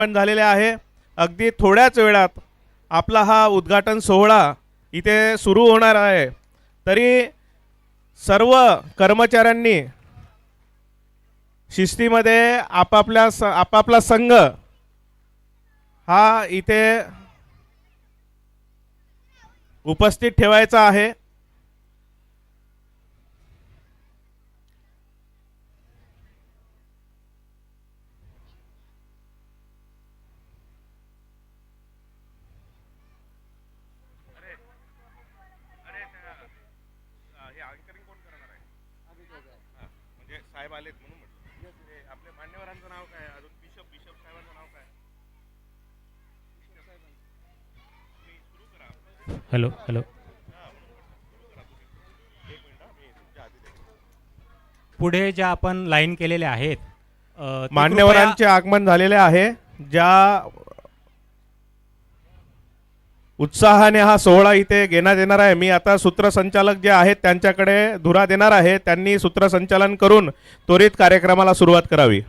पण झालेले आहे। अगदी थोड्याच वेळात आपला हा उद्घाटन सोहळा इथे सुरू होणार आहे। तरी सर्व कर्मचाऱ्यांनी शिस्तीमध्ये आपापला संघ हा इथे उपस्थित ठेवायचा आहे। साहेब आलेत म्हणून म्हटलं आपल्या मान्यवरांचं नाव काय अजून बिशप साहेबांचं नाव काय हॅलो हॅलो पुढे ज्या आपण लाईन केलेले आहेत मान्यवरांचे आगमन झालेले आहे। ज्या उत्साहाने हा सोहळा इथे घेण्यात येणार आहे। मी आता सूत्रसंचालक जे आहेत त्यांच्याकडे धुरा देणार आहे। त्यांनी सूत्रसंचालन करून त्वरित कार्यक्रमाला सुरुवात करावी।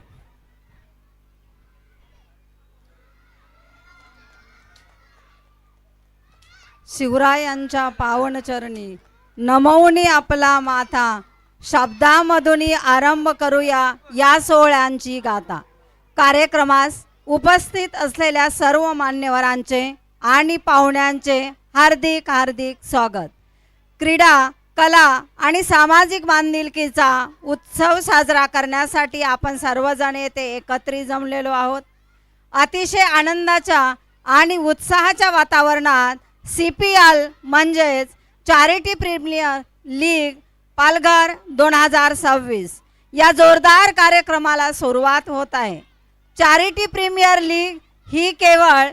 शिवरायांच्या पावन चरणी नमवूनी आपला माथा, शब्दामधून आरंभ करूया या सोहळ्यांची गाथा। कार्यक्रमास उपस्थित असलेल्या सर्व मान्यवरांचे आणि पाहुण्यांचे हार्दिक हार्दिक स्वागत। क्रीडा, कला आणि सामाजिक बांधिलकीचा उत्सव साजरा करण्यासाठी आपण सर्वजण येथे एकत्रित जमलेलो आहोत। अतिशय आनंदाच्या आणि उत्साहाच्या वातावरणात CPL म्हणजेच चॅरिटी प्रीमियर लीग पालघर 2026 या जोरदार कार्यक्रमाला सुरुवात होत आहे। चॅरिटी प्रीमियर लीग ही केवळ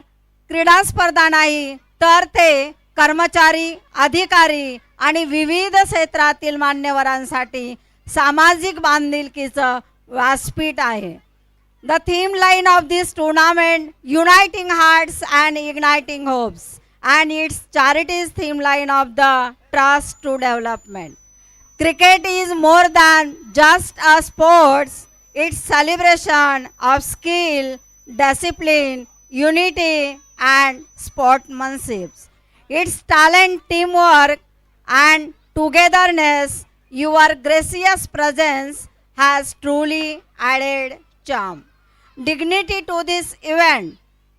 क्रीडा स्पर्धा नाही, तर ते कर्मचारी, अधिकारी आणि विविध क्षेत्रातील मान्यवरांसाठी सामाजिक बांधिलकीचं व्यासपीठ आहे। The theme line of this tournament, uniting hearts and igniting hopes, and its charities theme line of the trust to development. Cricket is more than just a sport. It's celebration of skill, discipline, unity and sportsmanship. It's talent, teamwork and togetherness. Your gracious presence has truly added charm, dignity to this event.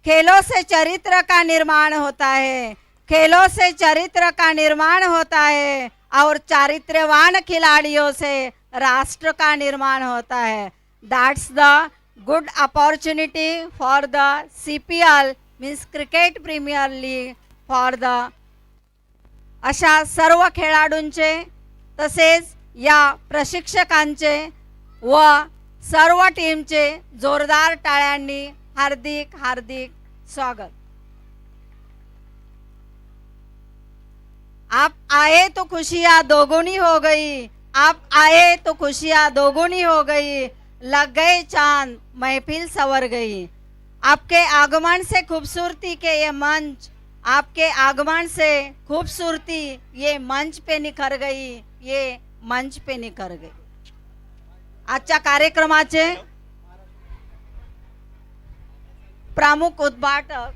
खेलों से चरित्र का निर्माण होता है, खेलों से चरित्र का निर्माण होता है और चारित्र्यवान खिलाड़ियों से राष्ट्र का निर्माण होता है। That's the good opportunity for the CPL means Cricket Premier League for the अशा सर्व खेळाडूंचे तसेच या प्रशिक्षकांचे व सर्व टीमचे जोरदार टाळ्यांनी हार्दिक हार्दिक स्वागत। आप आए तो खुशियां दोगुनी हो गई, आप आए तो खुशियां दोगुनी हो गई, लग गए चांद महफिल सवर गई। आपके आगमन से खूबसूरती के ये मंच, आपके आगमन से खूबसूरती ये मंच पे निखर गई, ये मंच पे निखर गई। आजच्या कार्यक्रमाचे प्रमुख उद्घाटक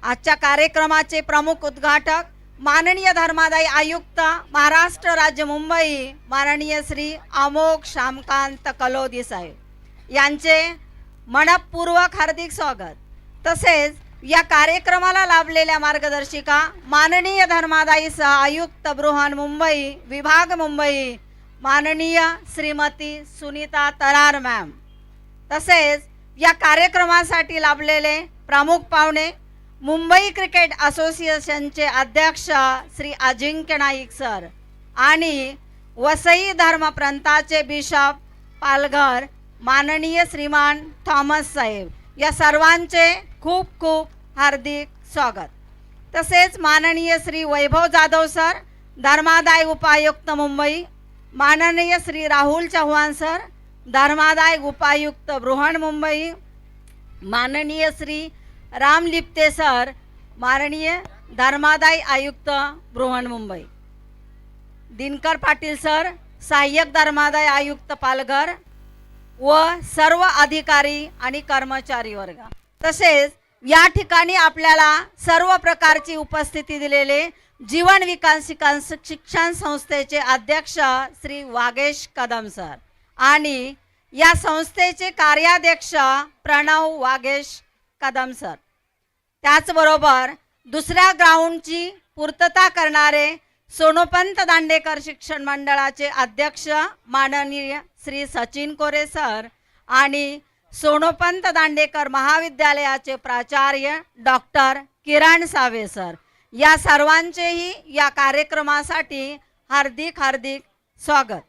आजच्या कार्यक्रमाचे प्रमुख उद्घाटक माननीय धर्मादाय आयुक्त महाराष्ट्र राज्य मुंबई माननीय श्री अमोघ श्यामकांत कलोदी साहेब यांचे मनपूर्वक हार्दिक स्वागत। तसेच या कार्यक्रमाला लाभलेल्या मार्गदर्शिका माननीय धर्मादायी सह आयुक्त बृहन मुंबई विभाग मुंबई माननीय श्रीमती सुनीता तरार मॅम, तसेच या कार्यक्रमासाठी लाभलेले प्रमुख पाहुणे मुंबई क्रिकेट असोसिएशनचे अध्यक्ष श्री अजिंक्य नाईक सर आणि वसई धर्म प्रांताचे बिशप पालघर माननीय श्रीमान थॉमस साहेब, या सर्वांचे खूप खूप हार्दिक स्वागत। तसेच माननीय श्री वैभव जाधव सर धर्मादाय उपायुक्त मुंबई, माननीय श्री राहुल चव्हाण सर धर्मादाय उपायुक्त बृहन मुंबई, माननीय श्री राम लिप्ते सर माननीय धर्मादाय आयुक्त बृहन मुंबई। दिनकर पाटील सर, सहाय्यक धर्मादाय आयुक्त पालघर व सर्व अधिकारी आणि कर्मचारी वर्ग, तसेच या ठिकाणी आपल्याला सर्व प्रकारची उपस्थिती दिलेले जीवन विकास शिक्षण संस्थेचे अध्यक्ष श्री वागेश कदम सर आणि या संस्थेचे कार्याध्यक्ष प्रणव वागेश कदम सर, त्याचबरोबर दुसऱ्या ग्राउंडची पूर्तता करणारे सोनोपंत दांडेकर शिक्षण मंडळाचे अध्यक्ष माननीय श्री सचिन कोरे सर आणि सोनोपंत दांडेकर महाविद्यालयाचे प्राचार्य डॉक्टर किरण सावे सर, या सर्वांचेही या कार्यक्रमासाठी हार्दिक हार्दिक स्वागत.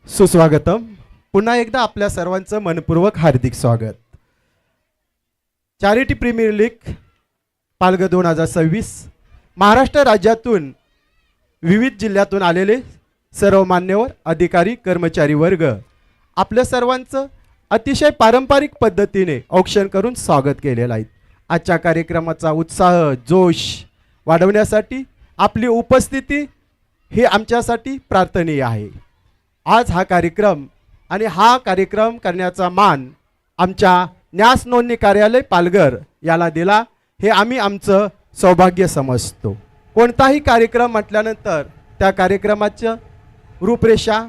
सुस्वागतम. पुन्हा एकदा आपल्या सर्वांचं मनपूर्वक हार्दिक स्वागत. Charity premier league Palghar 2026 Maharashtra राज्यातून विविध जिल्ह्यातून आलेले सर्व मान्यवर अधिकारी कर्मचारी वर्ग आपल्या सर्वांचं अतिशय पारंपरिक पद्धतीने औक्षण करून स्वागत केलेलं आहे. आजच्या कार्यक्रमाचा उत्साह जोश वाढवण्यासाठी आपली उपस्थिती हे आमच्यासाठी प्रार्थनीय आहे. आज हा कार्यक्रम आणि हा कार्यक्रम करण्याचा मान आमच्या न्यास नोंदणी कार्यालय पालघर याला दिला हे आम्ही आमचं सौभाग्य समजतो. कोणताही कार्यक्रम म्हटल्यानंतर त्या कार्यक्रमाचं रूपरेषा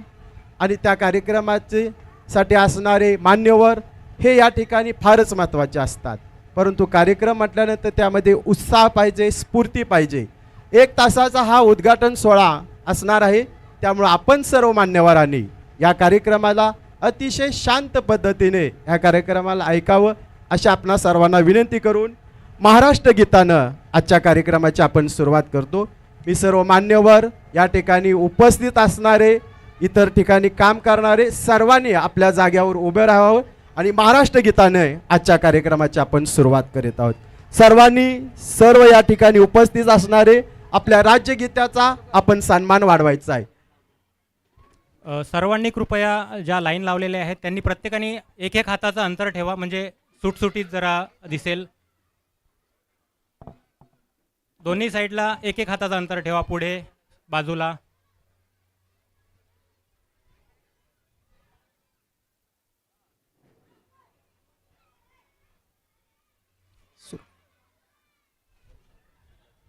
आणि त्या कार्यक्रमाचे साठी असणारे मान्यवर हे या ठिकाणी फारच महत्त्वाचे असतात. परंतु कार्यक्रम म्हटल्यानंतर त्यामध्ये उत्साह पाहिजे, स्फूर्ती पाहिजे. 1 तासाचा हा उद्घाटन सोहळा असणार आहे. त्यामुळे आपण सर्व मान्यवरांनी या कार्यक्रमाला अतिशय शांत पद्धतीने या कार्यक्रमाला ऐकावं अशी आपणा सर्वांना विनंती करून महाराष्ट्र गीतानं आजच्या कार्यक्रमाची आपण सुरुवात करतो. मी सर्व मान्यवर या ठिकाणी उपस्थित असणारे इतर ठिकाणी काम करणारे सर्वांनी आपल्या जाग्यावर उभे राहावं आणि महाराष्ट्र गीताने आजच्या कार्यक्रमाची आपण सुरुवात करीत आहोत. सर्वांनी सर्व या ठिकाणी उपस्थित असणारे आपल्या राज्यगीताचा आपण सन्मान वाढवायचा आहे. सर्वांनी कृपया ज्या लाईन लावलेल्या आहेत त्यांनी प्रत्येकाने एक हाताचं अंतर ठेवा, म्हणजे सुटसुटीत जरा दिसेल. दोन्ही साईडला एक हाताचं अंतर ठेवा, पुढे बाजूला.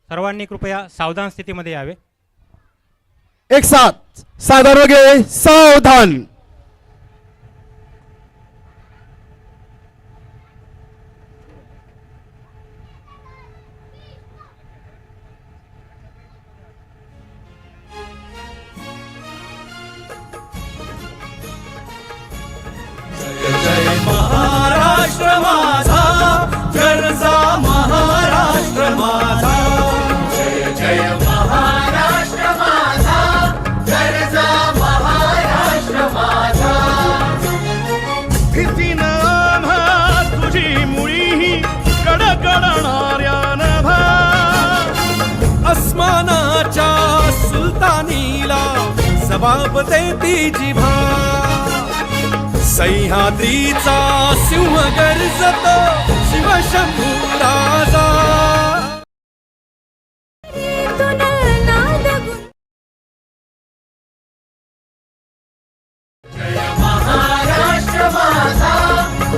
सर्वांनी कृपया सावधान स्थितीमध्ये यावे. एक साथ सादर हो गए सावधान. जय महाराष्ट्र माझा, गरजा महाराष्ट्र माझा. जय जय महाराष्ट्र माझा, गरजा महाराष्ट्र माझा. भीतीनं आम्हा तुझी मुळी कडकडणाऱ्या नभा. अस्मानाच्या सुलतानीला जबाब देती जिभा. सह्याद्रीचा सिंह गर्जतो शिवशंभू राजा. जय महाराष्ट्र माझा,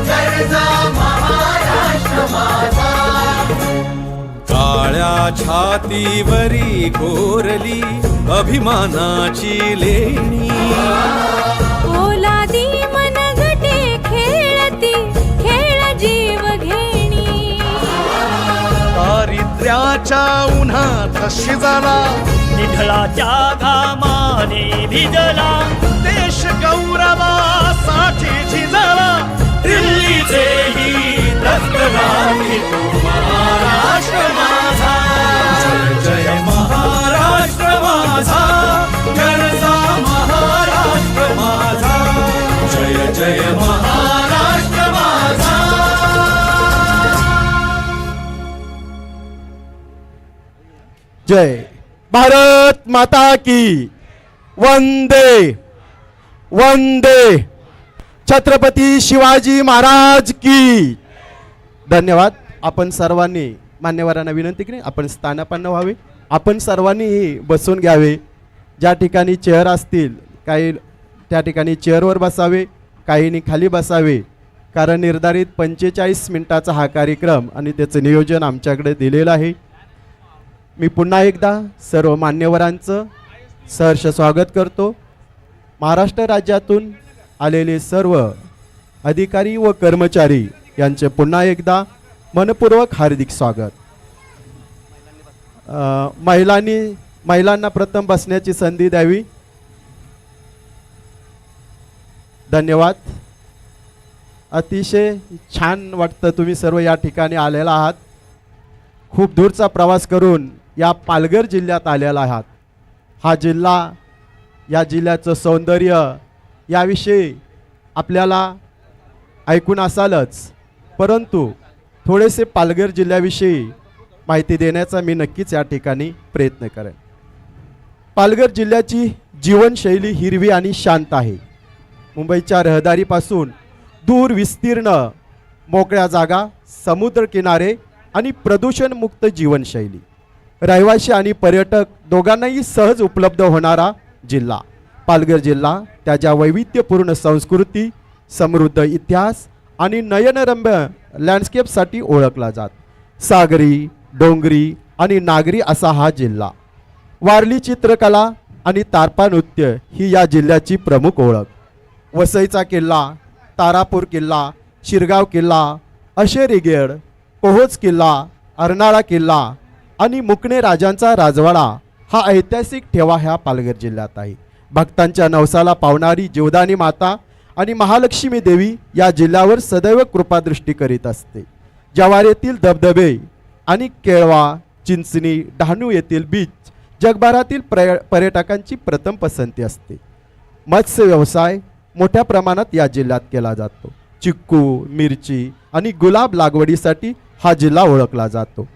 गरजा महाराष्ट्र माझा. काळ्या छातीवरी कोरली अभिमानाची लेणी. ओलादी मनगटे खेळती खेळ जीव घेणी. दारिद्र्याच्या उन्हात शिजला, निढळाच्या घामाने भिजला. देश गौरवासाठी झिजला. दिल्लीचेही रक्त घाली महाराष्ट्र माझा. जय जय महाराष्ट्र माझा, गरजा महाराष्ट्र माझा. जय जय महाराष्ट्र माझा. जय भारत माता की. वंदे वंदे छत्रपती शिवाजी महाराज की. धन्यवाद. आपण सर्वांनी मान्यवरांना विनंती की आपण स्थानापन्न व्हावे. आपण सर्वांनीही बसून घ्यावे. ज्या ठिकाणी चेअर असतील काही त्या ठिकाणी चेअरवर बसावे, काहींनी खाली बसावे. कारण निर्धारित 45 मिनिटाचा हा कार्यक्रम आणि त्याचं नियोजन आमच्याकडे दिलेलं आहे. मी पुन्हा एकदा सर्व मान्यवरांचं सहर्ष स्वागत करतो. महाराष्ट्र राज्यातून आलेले सर्व अधिकारी व कर्मचारी यांचे पुन्हा एकदा मनपूर्वक हार्दिक स्वागत. महिलांना प्रथम बसण्याची संधी द्यावी. धन्यवाद. अतिशय छान वाटतं तुम्ही सर्व या ठिकाणी आलेला आहात. खूप दूरचा प्रवास करून या पालघर जिल्ह्यात आलेला आहात. हा जिल्हा, या जिल्ह्याचं सौंदर्य याविषयी आपल्याला ऐकून असालच, परंतु थोडेसे पालघर जिल्ह्याविषयी माहिती देण्याचा मी नक्कीच या ठिकाणी प्रयत्न करेन. पालघर जिल्ह्याची जीवनशैली हिरवी आणि शांत आहे. मुंबईच्या रहदारीपासून दूर विस्तीर्ण मोकळ्या जागा, समुद्रकिनारे आणि प्रदूषणमुक्त जीवनशैली. रहिवासी आणि पर्यटक दोघांनाही सहज उपलब्ध होणारा जिल्हा. पालघर जिल्हा त्याच्या वैविध्यपूर्ण संस्कृती, समृद्ध इतिहास आणि नयनरम्य लँडस्केपसाठी ओळखला जात. सागरी, डोंगरी आणि नागरी असा हा जिल्हा. वारली चित्रकला आणि तारपा नृत्य ही या जिल्ह्याची प्रमुख ओळख. वसईचा किल्ला, तारापूर किल्ला, शिरगाव किल्ला, अशेरीगेड, कोहोज किल्ला, अर्नाळा किल्ला आणि मुकणे राजांचा राजवाडा हा ऐतिहासिक ठेवा ह्या पालघर जिल्ह्यात आहे. भक्तांच्या नवसाला पावणारी जीवदानी माता आणि महालक्ष्मी देवी या जिल्ह्यावर सदैव कृपादृष्टी करीत असते. जव्हार येथील धबधबे आणि केळवा, चिंचणी, डहाणू येथील बीच जगभरातील पर्यटकांची प्रथम पसंती असते. मत्स्य व्यवसाय मोठ्या प्रमाणात या जिल्ह्यात केला जातो. चिक्कू, मिरची आणि गुलाब लागवडीसाठी हा जिल्हा ओळखला जातो.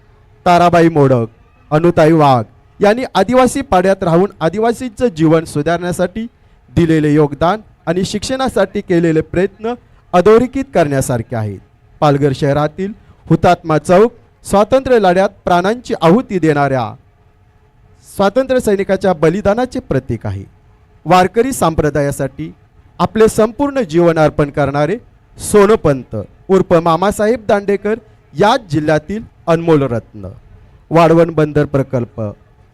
ताराबाई मोडक, अनुताई वाघ यांनी आदिवासी पाड्यात राहून आदिवासींचं जीवन सुधारण्यासाठी दिलेले योगदान आणि शिक्षणासाठी केलेले प्रयत्न अधोरेखित करण्यासारखे आहेत. पालघर शहरातील हुतात्मा चौक स्वातंत्र्य लढ्यात प्राणांची आहुती देणाऱ्या स्वातंत्र्य सैनिकाच्या बलिदानाचे प्रतीक आहे. वारकरी संप्रदायासाठी आपले संपूर्ण जीवन अर्पण करणारे सोनपंत उर्फ मामासाहेब दांडेकर याच जिल्ह्यातील अनमोल रत्न. वाढवण बंदर प्रकल्प,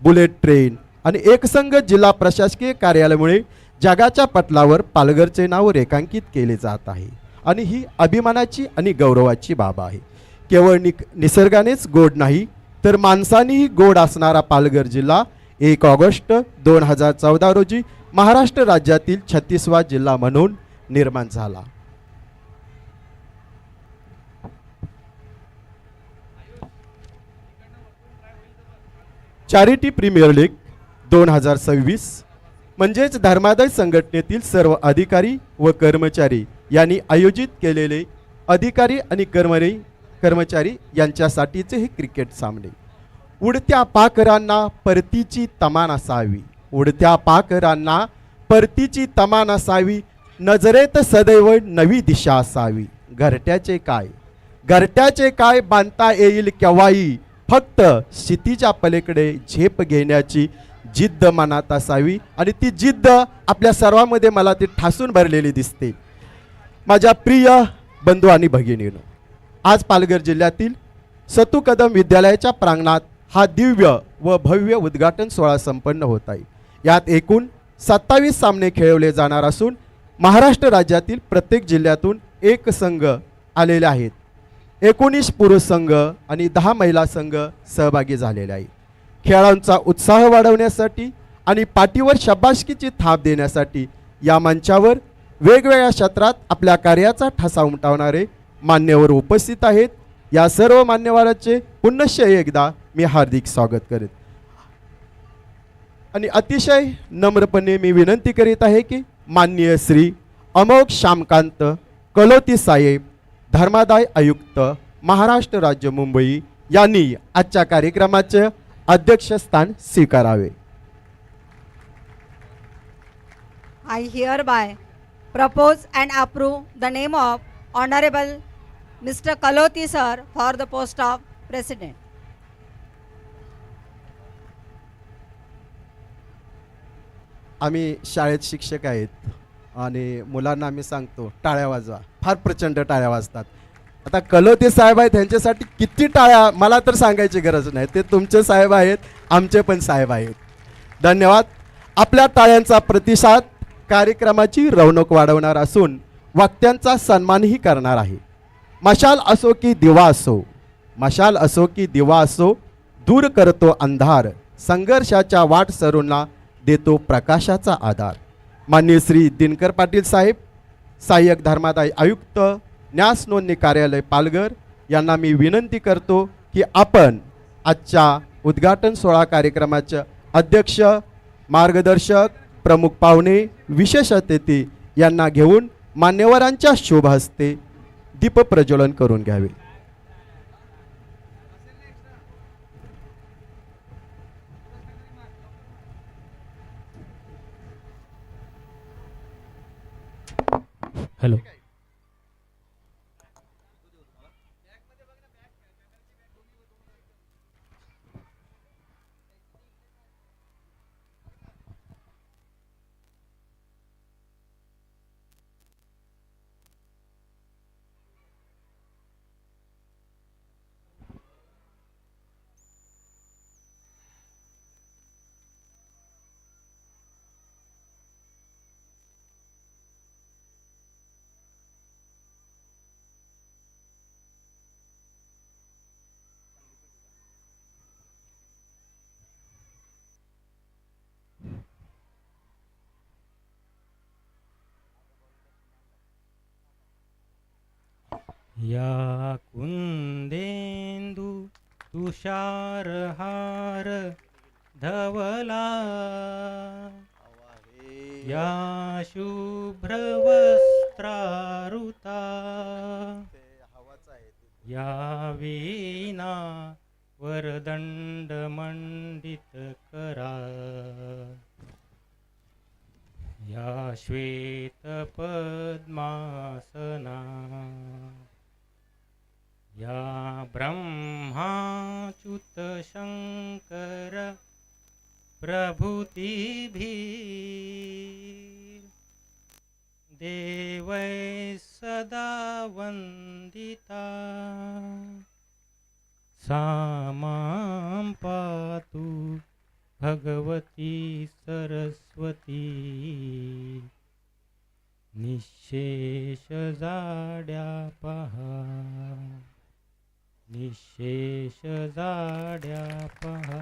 बुलेट ट्रेन आणि एकसंघ जिल्हा प्रशासकीय कार्यालयामुळे जगाच्या पटलावर पालघरचे नाव रेखांकित केले जात आहे आणि ही अभिमानाची आणि गौरवाची बाब आहे. केवळ निसर्गानेच गोड नाही तर माणसानेही गोड असणारा पालघर जिल्हा 1 ऑगस्ट 2014 रोजी महाराष्ट्र राज्यातील 36वा जिल्हा म्हणून निर्माण झाला. चॅरिटी प्रीमियर लीग 2026 म्हणजेच धर्मादाय संघटनेतील सर्व अधिकारी व कर्मचारी यांनी आयोजित केलेले अधिकारी आणि कर्मचारी यांच्यासाठीचे हे क्रिकेट सामने. उडत्या पाखरांना परतीची तमान असावी, उडत्या पाखरांना परतीची तमान असावी, नजरेत सदैव नवी दिशा असावी. घरट्याचे काय बांधता येईल केव्हाही, फक्त क्षितिजा पलीकडे झेप घेण्याची जिद्द मनात असावी. आणि ती जिद्द आपल्या सर्वांमध्ये मला ती ठासून भरलेली दिसते. माझ्या प्रिय बंधू आणि भगिनींनो, आज पालघर जिल्ह्यातील सतू कदम विद्यालयाच्या प्रांगणात हा दिव्य व भव्य उद्घाटन सोहळा संपन्न होत आहे. यात एकूण 27 सामने खेळवले जाणार असून महाराष्ट्र राज्यातील प्रत्येक जिल्ह्यातून एक संघ आलेले आहेत. 19 पुरुष संघ आणि 10 महिला संघ सहभागी झालेले आहेत. खेळाडूंचा उत्साह वाढवण्यासाठी आणि पाठीवर शाबासकीची थाप देण्यासाठी या मंचावर वेगवेगळ्या क्षेत्रात आपल्या कार्याचा ठसा उमटवणारे मान्यवर उपस्थित आहेत. या सर्व मान्यवरांचे पुनश्च एकदा मी हार्दिक स्वागत करेन आणि अतिशय नम्रपणे मी विनंती करीत आहे की माननीय श्री अमोघ श्यामकांत कलोती साहेब, धर्मादाय आयुक्त, महाराष्ट्र राज्य मुंबई यांनी आजच्या कार्यक्रमाचे अध्यक्षस्थान स्वीकारावे. I hereby propose and approve the name of Honorable Mr. Kaloti sir for the post of President. आम्ही शाळेत शिक्षक आहेत आणि मुलांना आम्ही सांगतो टाळ्या वाजवा, फार प्रचंड टाळ्या वाजतात. आता कलोते साहेब आहेत, त्यांच्यासाठी किती टाळ्या मला तर सांगायची गरज नाही, ते तुमचे साहेब आहेत, आमचे पण साहेब आहेत. धन्यवाद. आपल्या टाळ्यांचा प्रतिसाद कार्यक्रमाची रौनक वाढवणार असून वक्त्यांचा सन्मानही करणार आहे. मशाल असो की दिवा असो, मशाल असो की दिवा असो, दूर करतो अंधार, संघर्षाच्या वाट सरूंना देतो प्रकाशाचा आधार. माननीय श्री दिनकर पाटील साहेब, सहाय्यक धर्मादाय आयुक्त, न्यास नोंदणी कार्यालय पालघर यांना मी विनंती करतो की आपण आजच्या उद्घाटन सोहळा कार्यक्रमाचे अध्यक्ष, मार्गदर्शक, प्रमुख पाहुणे, विशेष अतिथी यांना घेऊन मान्यवरांच्या शुभ हस्ते दीप प्रज्वलन करून घ्यावे. हॅलो. या कुंदेंदु तुषारहार धवला, या शुभ्रवस्त्रारुता, या वीणा वरदंड मंडित करा, या श्वेत पद्मासना, या ब्रह्माच्युत शंकर प्रभृतिभिः देवै सदा वंदिता, सा मां पातु भगवती सरस्वती, निःशेष जाड्या पहा, निःशेष जाड्या पहा.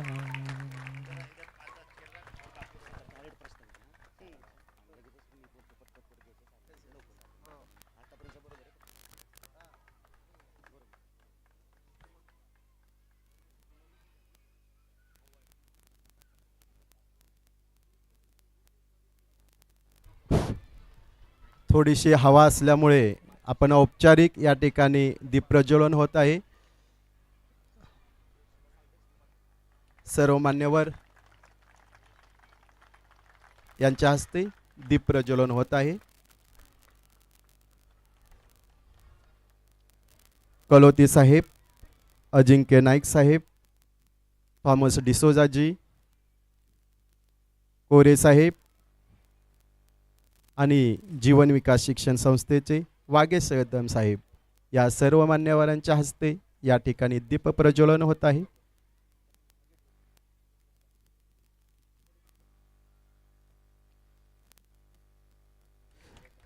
थोडीशी हवा असल्यामुळे आपण औपचारिक या ठिकाणी दीपप्रज्वलन होत आहे. सर्व मान्यवर यांच्या हस्ते दीपप्रज्वलन होत आहे. कलोती साहेब, अजिंक्य नाईक साहेब, थॉमस डिसोजाजी, कोरे साहेब आणि जीवन विकास शिक्षण संस्थेचे वागे सय्यदम साहेब या सर्व मान्यवरांच्या हस्ते या ठिकाणी दीप प्रज्वलन होत आहे.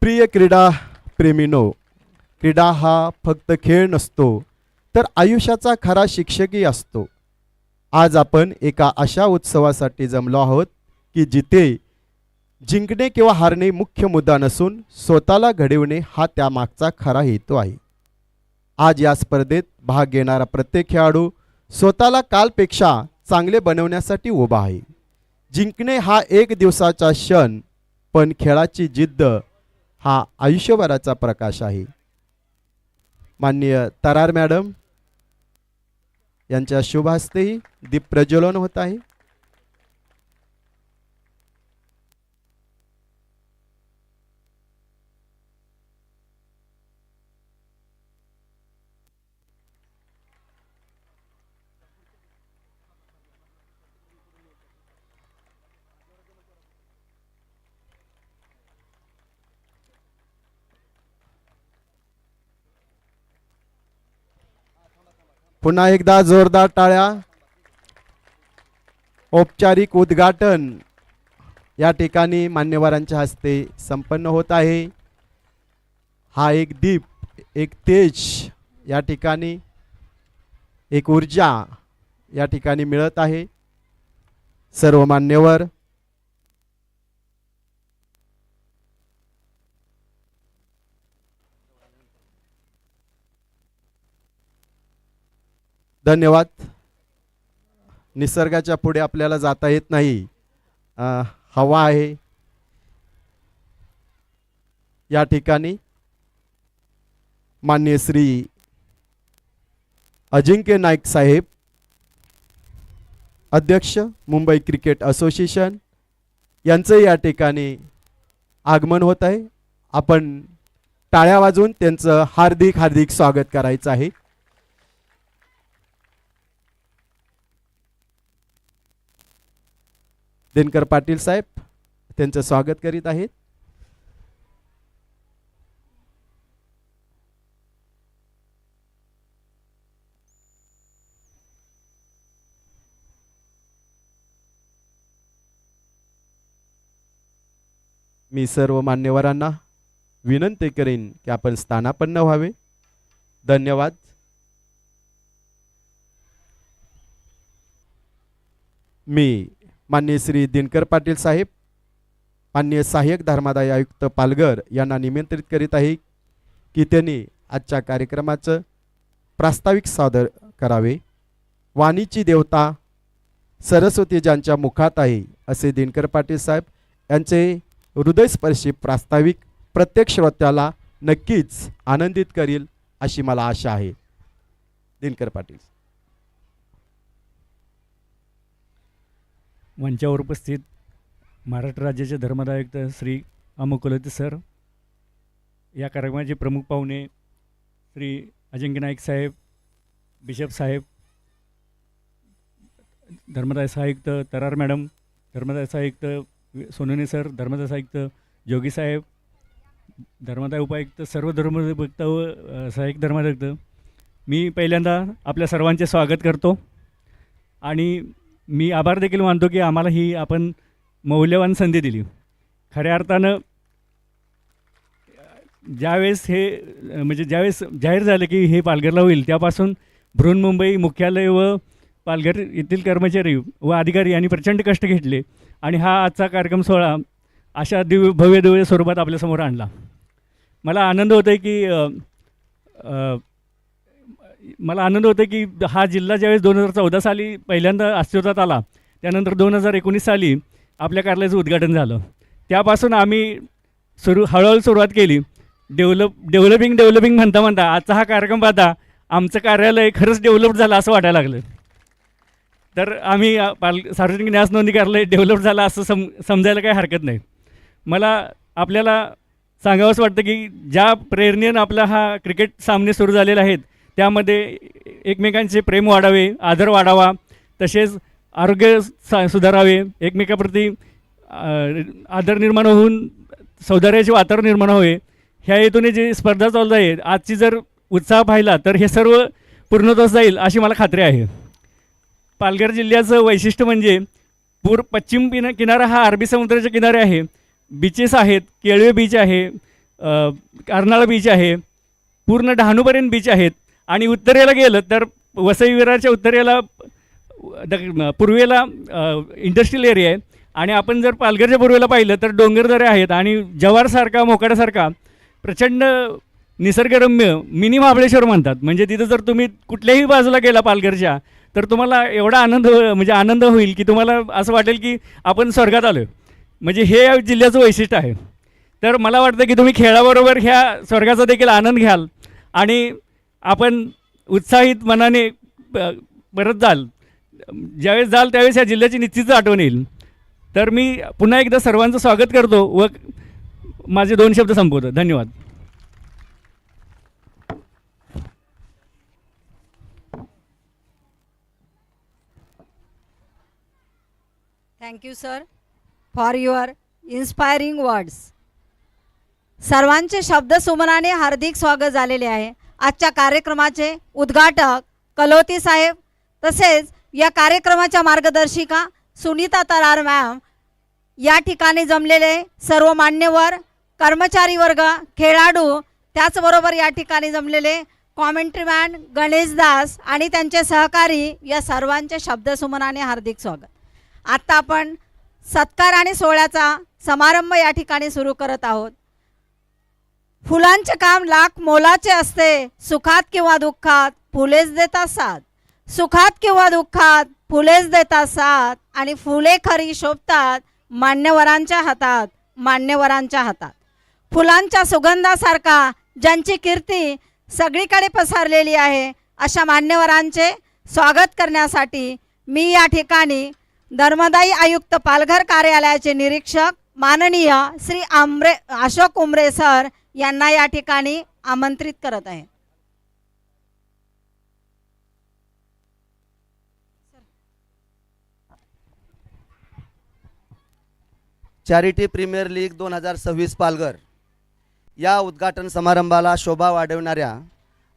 प्रिय क्रीडा प्रेमीनो, क्रीडा हा फक्त खेळ नसतो तर आयुष्याचा खरा शिक्षकही असतो. आज आपण एका अशा उत्सवासाठी जमलो आहोत की जिथे जिंकणे किंवा हारणे मुख्य मुद्दा नसून स्वतःला घडविणे हा त्यामागचा खरा हेतू आहे. आज या स्पर्धेत भाग घेणारा प्रत्येक खेळाडू स्वतःला कालपेक्षा चांगले बनवण्यासाठी उभा आहे. जिंकणे हा एक दिवसाचा क्षण, पण खेळाची जिद्द हा आयुष्यभराचा प्रकाश आहे. माननीय तरार मॅडम यांच्या शुभ हस्तेही दीप प्रज्वलन होत आहे. पुन्हा एकदा जोरदार टाळ्या. औपचारिक उद्घाटन या ठिकाणी मान्यवरांच्या हस्ते संपन्न होत आहे. हा एक दीप, एक तेज या ठिकाणी, एक ऊर्जा या ठिकाणी मिळत आहे. सर्व मान्यवर धन्यवाद. निसर्गाच्या पुढे आपल्याला जाता येत नाही. हवा आहे या ठिकाणी. माननीय श्री अजिंक्य नाईक साहेब, अध्यक्ष मुंबई क्रिकेट असोसिएशन, यांचं या ठिकाणी आगमन होत आहे. आपण टाळ्या वाजवून त्यांचं हार्दिक हार्दिक स्वागत करायचं आहे. दिनकर पाटील साहेब त्यांचं स्वागत करीत आहेत. मी सर्व मान्यवरांना विनंती करेन की आपण स्थानापन्न व्हावे. धन्यवाद. मी माननीय श्री दिनकर पाटील साहेब, माननीय सहाय्यक धर्मादाय आयुक्त पालघर यांना निमंत्रित करीत आहे की त्यांनी आजच्या कार्यक्रमाचं प्रास्ताविक सादर करावे. वाणीची देवता सरस्वती ज्यांच्या मुखात आहे असे दिनकर पाटील साहेब यांचे हृदयस्पर्शी प्रास्ताविक प्रत्येक श्रोत्याला नक्कीच आनंदित करील अशी मला आशा आहे. दिनकर पाटील. मंचावर उपस्थित महाराष्ट्र राज्याचे धर्मादाय आयुक्त श्री अमोल कोल्हते सर, या कार्यक्रमाचे प्रमुख पाहुणे श्री अजिंक्य नाईक साहेब, बिशप साहेब, धर्मदाय आयुक्त तरार मॅडम, धर्मदाय आयुक्त सोनवणे सर, धर्मदाय आयुक्त जोगी साहेब, धर्मदाय उपायुक्त, सर्व धर्मयुक्त व सहाय्यक धर्मायुक्त, मी पहिल्यांदा आपल्या सर्वांचे स्वागत करतो आणि मी आभार देखील मानतो की आम्हाला ही आपण मौल्यवान संधी दिली. खऱ्या अर्थानं ज्यावेळेस हे म्हणजे ज्यावेळेस जाहीर झालं की हे पालघरला होईल त्यापासून बृहन्मुंबई मुख्यालय व पालघर येथील कर्मचारी व अधिकारी यांनी प्रचंड कष्ट घेतले आणि हा आजचा कार्यक्रम सोहळा अशा भव्य दिव्य स्वरूपात आपल्यासमोर आणला. मला आनंद होतो आहे की हा जिल्हा ज्यावेळेस 2014 साली पहिल्यांदा अस्तित्वात आला, त्यानंतर 2019 साली आपल्या कार्यालयाचं उद्घाटन झालं. त्यापासून आम्ही हळूहळू सुरुवात केली. डेव्हलपिंग म्हणता म्हणता आजचा हा कार्यक्रम पाहता आमचं कार्यालय खरंच डेव्हलप झालं असं वाटायला लागलं. तर आम्ही सार्वजनिक न्यास नोंदणी कार्यालय डेव्हलप झालं असं समजायला काही हरकत नाही. मला आपल्याला सांगावंच वाटतं की ज्या प्रेरणेनं आपला हा क्रिकेट सामने सुरू झालेले आहेत त्यामध्ये एकमेकांचे प्रेम वाढावे, आदर वाढावा, तसेच आरोग्य सुधारावे, एकमेकाप्रती आदर निर्माण होऊन सौंदर्याचे वातावरण निर्माण व्हावे, ह्या हेतूने जी स्पर्धा चालू आहे आजची जर उत्साह पाहिला तर हे सर्व पूर्णत्वास जाईल अशी मला खात्री आहे. पालघर जिल्ह्याचं वैशिष्ट्य म्हणजे पश्चिम किनारा हा अरबी समुद्राच्या किनारे आहे. बीचेस आहेत, केळवे बीच आहे, कर्नाळा बीच आहे, पूर्ण डहाणूपर्यंत बीच आहेत आणि उत्तरेला गेलं तर वसई विरारच्या उत्तरेला पूर्वेला इंडस्ट्रियल एरिया आहे आणि आपण जर पालघरच्या पूर्वेला पाहिलं तर डोंगरदऱ्या आहेत आणि जव्हारसारखा मोकाड्यासारखा प्रचंड निसर्गरम्य मिनी महाबळेश्वर म्हणतात. म्हणजे तिथं जर तुम्ही कुठल्याही बाजूला गेला पालघरच्या तर तुम्हाला एवढा आनंद होईल की तुम्हाला असं वाटेल की आपण स्वर्गात आलो. म्हणजे हे या जिल्ह्याचं वैशिष्ट्य आहे. तर मला वाटतं की तुम्ही खेळाबरोबर ह्या स्वर्गाचा देखील आनंद घ्याल आणि आपण उत्साहित मनाने परत जाल. ज्यावेळेस जाल त्यावेळेस या जिल्ह्याची निश्चितच आठवण येईल. तर मी पुन्हा एकदा सर्वांचं स्वागत करतो व माझे 2 शब्द संपवतो. धन्यवाद. Thank you sir for your inspiring words. सर्वांचे शब्द सुमनाने हार्दिक स्वागत झालेले आहे. आजच्या कार्यक्रमाचे उद्घाटक कलोती साहेब, तसेच या कार्यक्रमाच्या मार्गदर्शिका सुनीता तरार मॅम, या ठिकाणी जमलेले सर्व मान्यवर, कर्मचारी वर्ग, खेळाडू, त्याचबरोबर या ठिकाणी जमलेले कॉमेंट्रीमॅन गणेश दास आणि त्यांचे सहकारी, या सर्वांचे शब्दसुमनाने हार्दिक स्वागत. आता आपण सत्कार आणि सोहळ्याचा समारंभ या ठिकाणी सुरू करत आहोत. फुलांचे काम लाख मोलाचे असते, सुखात किंवा दुःखात फुलेच देतात साथ, सुखात किंवा दुःखात फुलेच देतात साथ, आणि फुले खरी शोभतात मान्यवरांच्या हातात, मान्यवरांच्या हातात. फुलांच्या सुगंधासारखा ज्यांची कीर्ती सगळीकडे पसरलेली आहे, अशा मान्यवरांचे स्वागत करण्यासाठी मी या ठिकाणी धर्मदायी आयुक्त पालघर कार्यालयाचे निरीक्षक माननीय श्री अशोक उमरे सर यांना या ठिकाणी आमंत्रित करत आहे. चॅरिटी प्रीमियर लीग 2026 पालघर या उद्घाटन समारंभाला शोभा वाढवणाऱ्या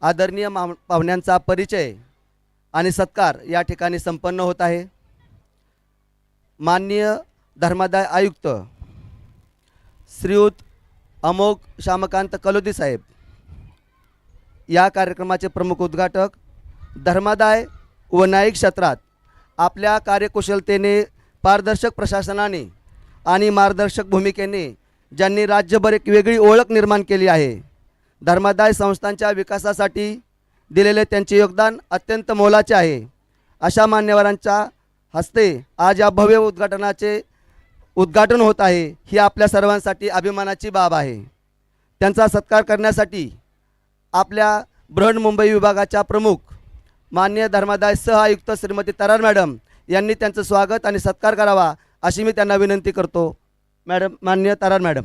आदरणीय पाहुण्यांचा परिचय आणि सत्कार या ठिकाणी संपन्न होत आहे. माननीय धर्मादाय आयुक्त श्रीयुत अमोघ श्यामकांत कलोदी साहेब, या कार्यक्रमाचे प्रमुख उद्घाटक. धर्मादाय व न्यायिक क्षेत्रात आपल्या कार्यकुशलतेने, पारदर्शक प्रशासनाने आणि मार्गदर्शक भूमिकेने ज्यांनी राज्यभर एक वेगळी ओळख निर्माण केली आहे, धर्मादाय संस्थांच्या विकासासाठी दिलेले त्यांचे योगदान अत्यंत मोलाचे आहे. अशा मान्यवरांच्या हस्ते आज या भव्य उद्घाटनाचे उद्घाटन होत आहे, ही आपल्या सर्वांसाठी अभिमानाची बाब आहे. त्यांचा सत्कार करण्यासाठी आपल्या बृहन्मुंबई विभागाच्या प्रमुख माननीय धर्मादाय सह आयुक्त श्रीमती तरार मॅडम यांनी त्यांचं स्वागत आणि सत्कार करावा अशी मी त्यांना विनंती करतो. मॅडम, माननीय तरार मॅडम.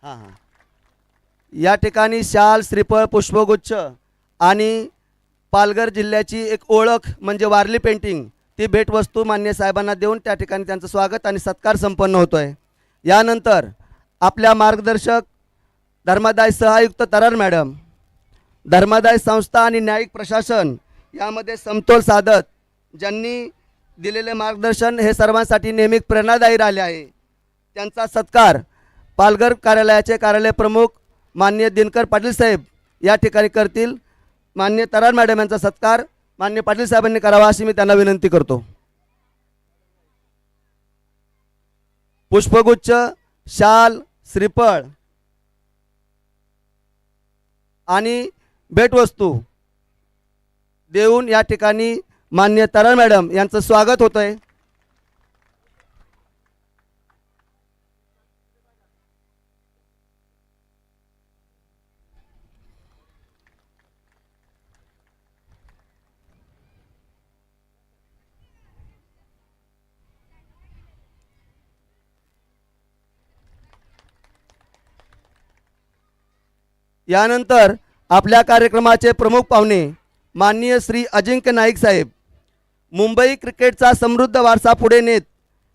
हां, या ठिकाणी शाल, श्रीफळ, पुष्पगुच्छ आणि पालघर जिल्ह्याची एक ओळख म्हणजे वारली पेंटिंग, ती भेटवस्तू मान्य साहेबांना देऊन त्या ठिकाणी त्यांचं स्वागत आणि सत्कार संपन्न होतो आहे. यानंतर आपल्या मार्गदर्शक धर्मादाय सहआयुक्त तरार मॅडम, धर्मादाय संस्था आणि न्यायिक प्रशासन यामध्ये समतोल साधत ज्यांनी दिलेले मार्गदर्शन हे सर्वांसाठी नेहमी प्रेरणादायी राहिले आहे, त्यांचा सत्कार पालघर कार्यालयाचे कार्यालय प्रमुख माननीय दिनकर पाटील साहेब या ठिकाणी करतील. माननीय तरार मॅडम यांचा सत्कार माननीय पाटील साहेबांनी करावा अशी मी त्यांना विनंती करतो. पुष्पगुच्छ, शाल, श्रीफळ आणि भेटवस्तू देऊन या ठिकाणी माननीय तरार मॅडम यांचं स्वागत होतं आहे. यानंतर आपल्या कार्यक्रमाचे प्रमुख पाहुणे माननीय श्री अजिंक्य नाईक साहेब, मुंबई क्रिकेटचा समृद्ध वारसा पुढे नेत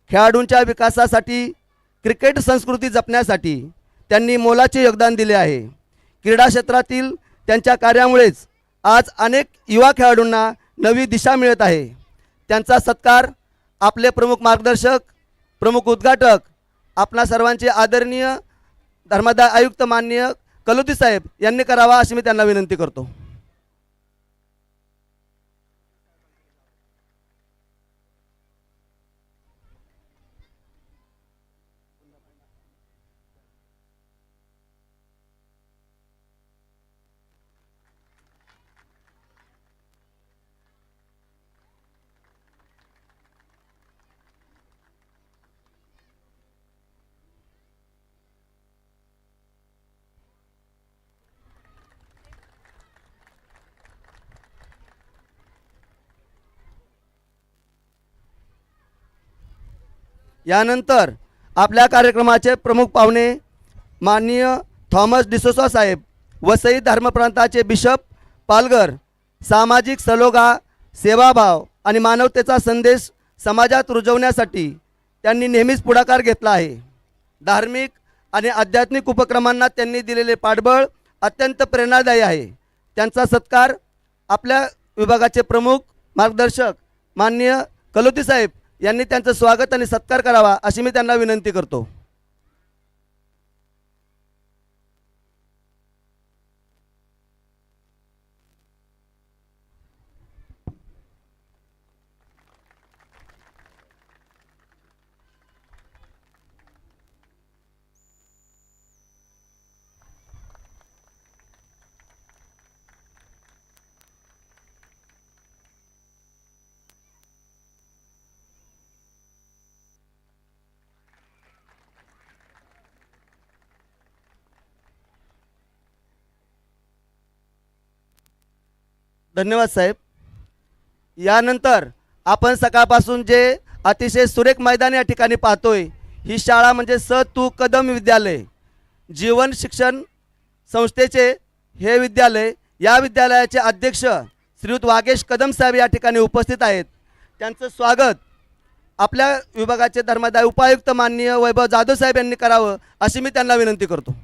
खेळाडूंच्या विकासासाठी, क्रिकेट संस्कृती जपण्यासाठी त्यांनी मोलाचे योगदान दिले आहे. क्रीडा क्षेत्रातील त्यांच्या कार्यामुळेच आज अनेक युवा खेळाडूंना नवी दिशा मिळत आहे. त्यांचा सत्कार आपले प्रमुख मार्गदर्शक, प्रमुख उद्घाटक, आपणा सर्वांचे आदरणीय धर्मादाय आयुक्त माननीय कलोती साहेब यांनी करावा अशी मी त्यांना विनंती करतो. यानंतर आपल्या कार्यक्रमाचे प्रमुख पाहुणे माननीय थॉमस डिसोसा साहेब, वसई धर्मप्रांताचे बिशप, पालघर, सामाजिक सलोखा, सेवाभाव आणि मानवतेचा संदेश समाजात रुजवण्यासाठी त्यांनी नेहमीच पुढाकार घेतला आहे. धार्मिक आणि आध्यात्मिक उपक्रमांना त्यांनी दिलेले पाठबळ अत्यंत प्रेरणादायी आहे. त्यांचा सत्कार आपल्या विभागाचे प्रमुख मार्गदर्शक माननीय कलोती साहेब यांनी त्यांचं स्वागत आणि सत्कार करावा अशी मी त्यांना विनंती करतो. धन्यवाद साहेब. यानंतर आपण सकाळपासून जे अतिशय सुरेख मैदान या ठिकाणी पाहतोय, ही शाळा म्हणजे तू कदम विद्यालय, जीवन शिक्षण संस्थेचे हे विद्यालय. या विद्यालयाचे अध्यक्ष श्रीयुत वागेश कदम साहेब या ठिकाणी उपस्थित आहेत. त्यांचं स्वागत आपल्या विभागाचे धर्मादाय उपायुक्त माननीय वैभव जाधव साहेब यांनी करावं अशी मी त्यांना विनंती करतो.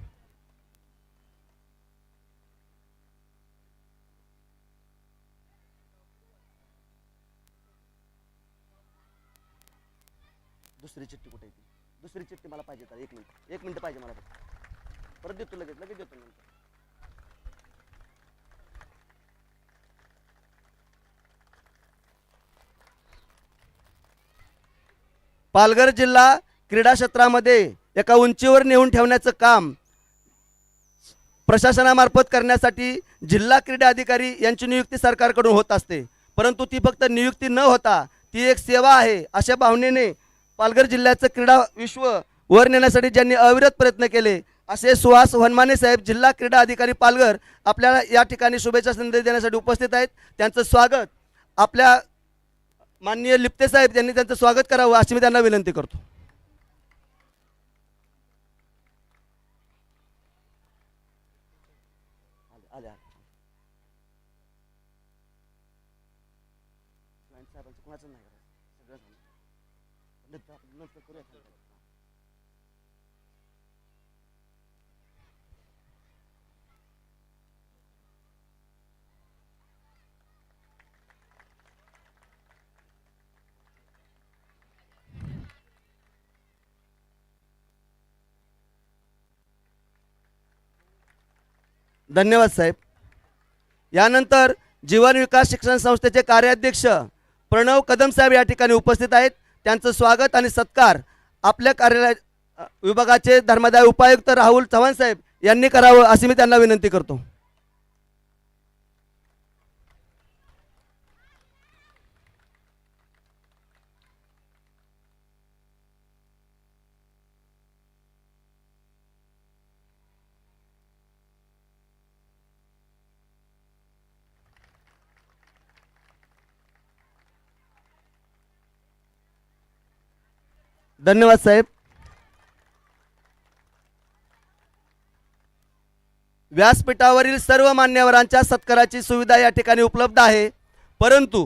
दुसरी चिठ्ठी कुठे आहे? दुसरी चिठ्ठी मला पाहिजे. तर एक मिनिट पाहिजे मला. परत देतो, लगेच देतो नंतर. पालघर जिल्हा क्रीडा क्षेत्रामध्ये एका उंचीवर नेऊन ठेवण्याचं काम प्रशासनामार्फत करण्यासाठी जिल्हा क्रीडा अधिकारी यांची नियुक्ती सरकारकडून होत असते. परंतु ती फक्त नियुक्ती न होता ती एक सेवा आहे. अशा भावनेने पालघर जिल्ह्याचं क्रीडा विश्व वर नेण्यासाठी ज्यांनी अविरत प्रयत्न केले असे सुहास वनमाने साहेब, जिल्हा क्रीडा अधिकारी पालघर, आपल्याला या ठिकाणी शुभेच्छा संदेश देण्यासाठी उपस्थित आहेत. त्यांचं स्वागत आपल्या माननीय लिप्ते साहेब यांनी त्यांचं स्वागत करावं अशी मी त्यांना विनंती करतो. धन्यवाद साहेब. यानंतर जीवन विकास शिक्षण संस्थेचे कार्याध्यक्ष प्रणव कदम साहेब या ठिकाणी उपस्थित आहेत. त्यांचं स्वागत आणि सत्कार आपल्या कार्यालय विभागाचे धर्मादाय उपायुक्त राहुल चव्हाण साहेब यांनी करावं अशी मी त्यांना विनंती करतो. धन्यवाद साहेब. व्यासपीठावरील सर्व मान्यवरांच्या सत्काराची सुविधा या ठिकाणी उपलब्ध आहे. परंतु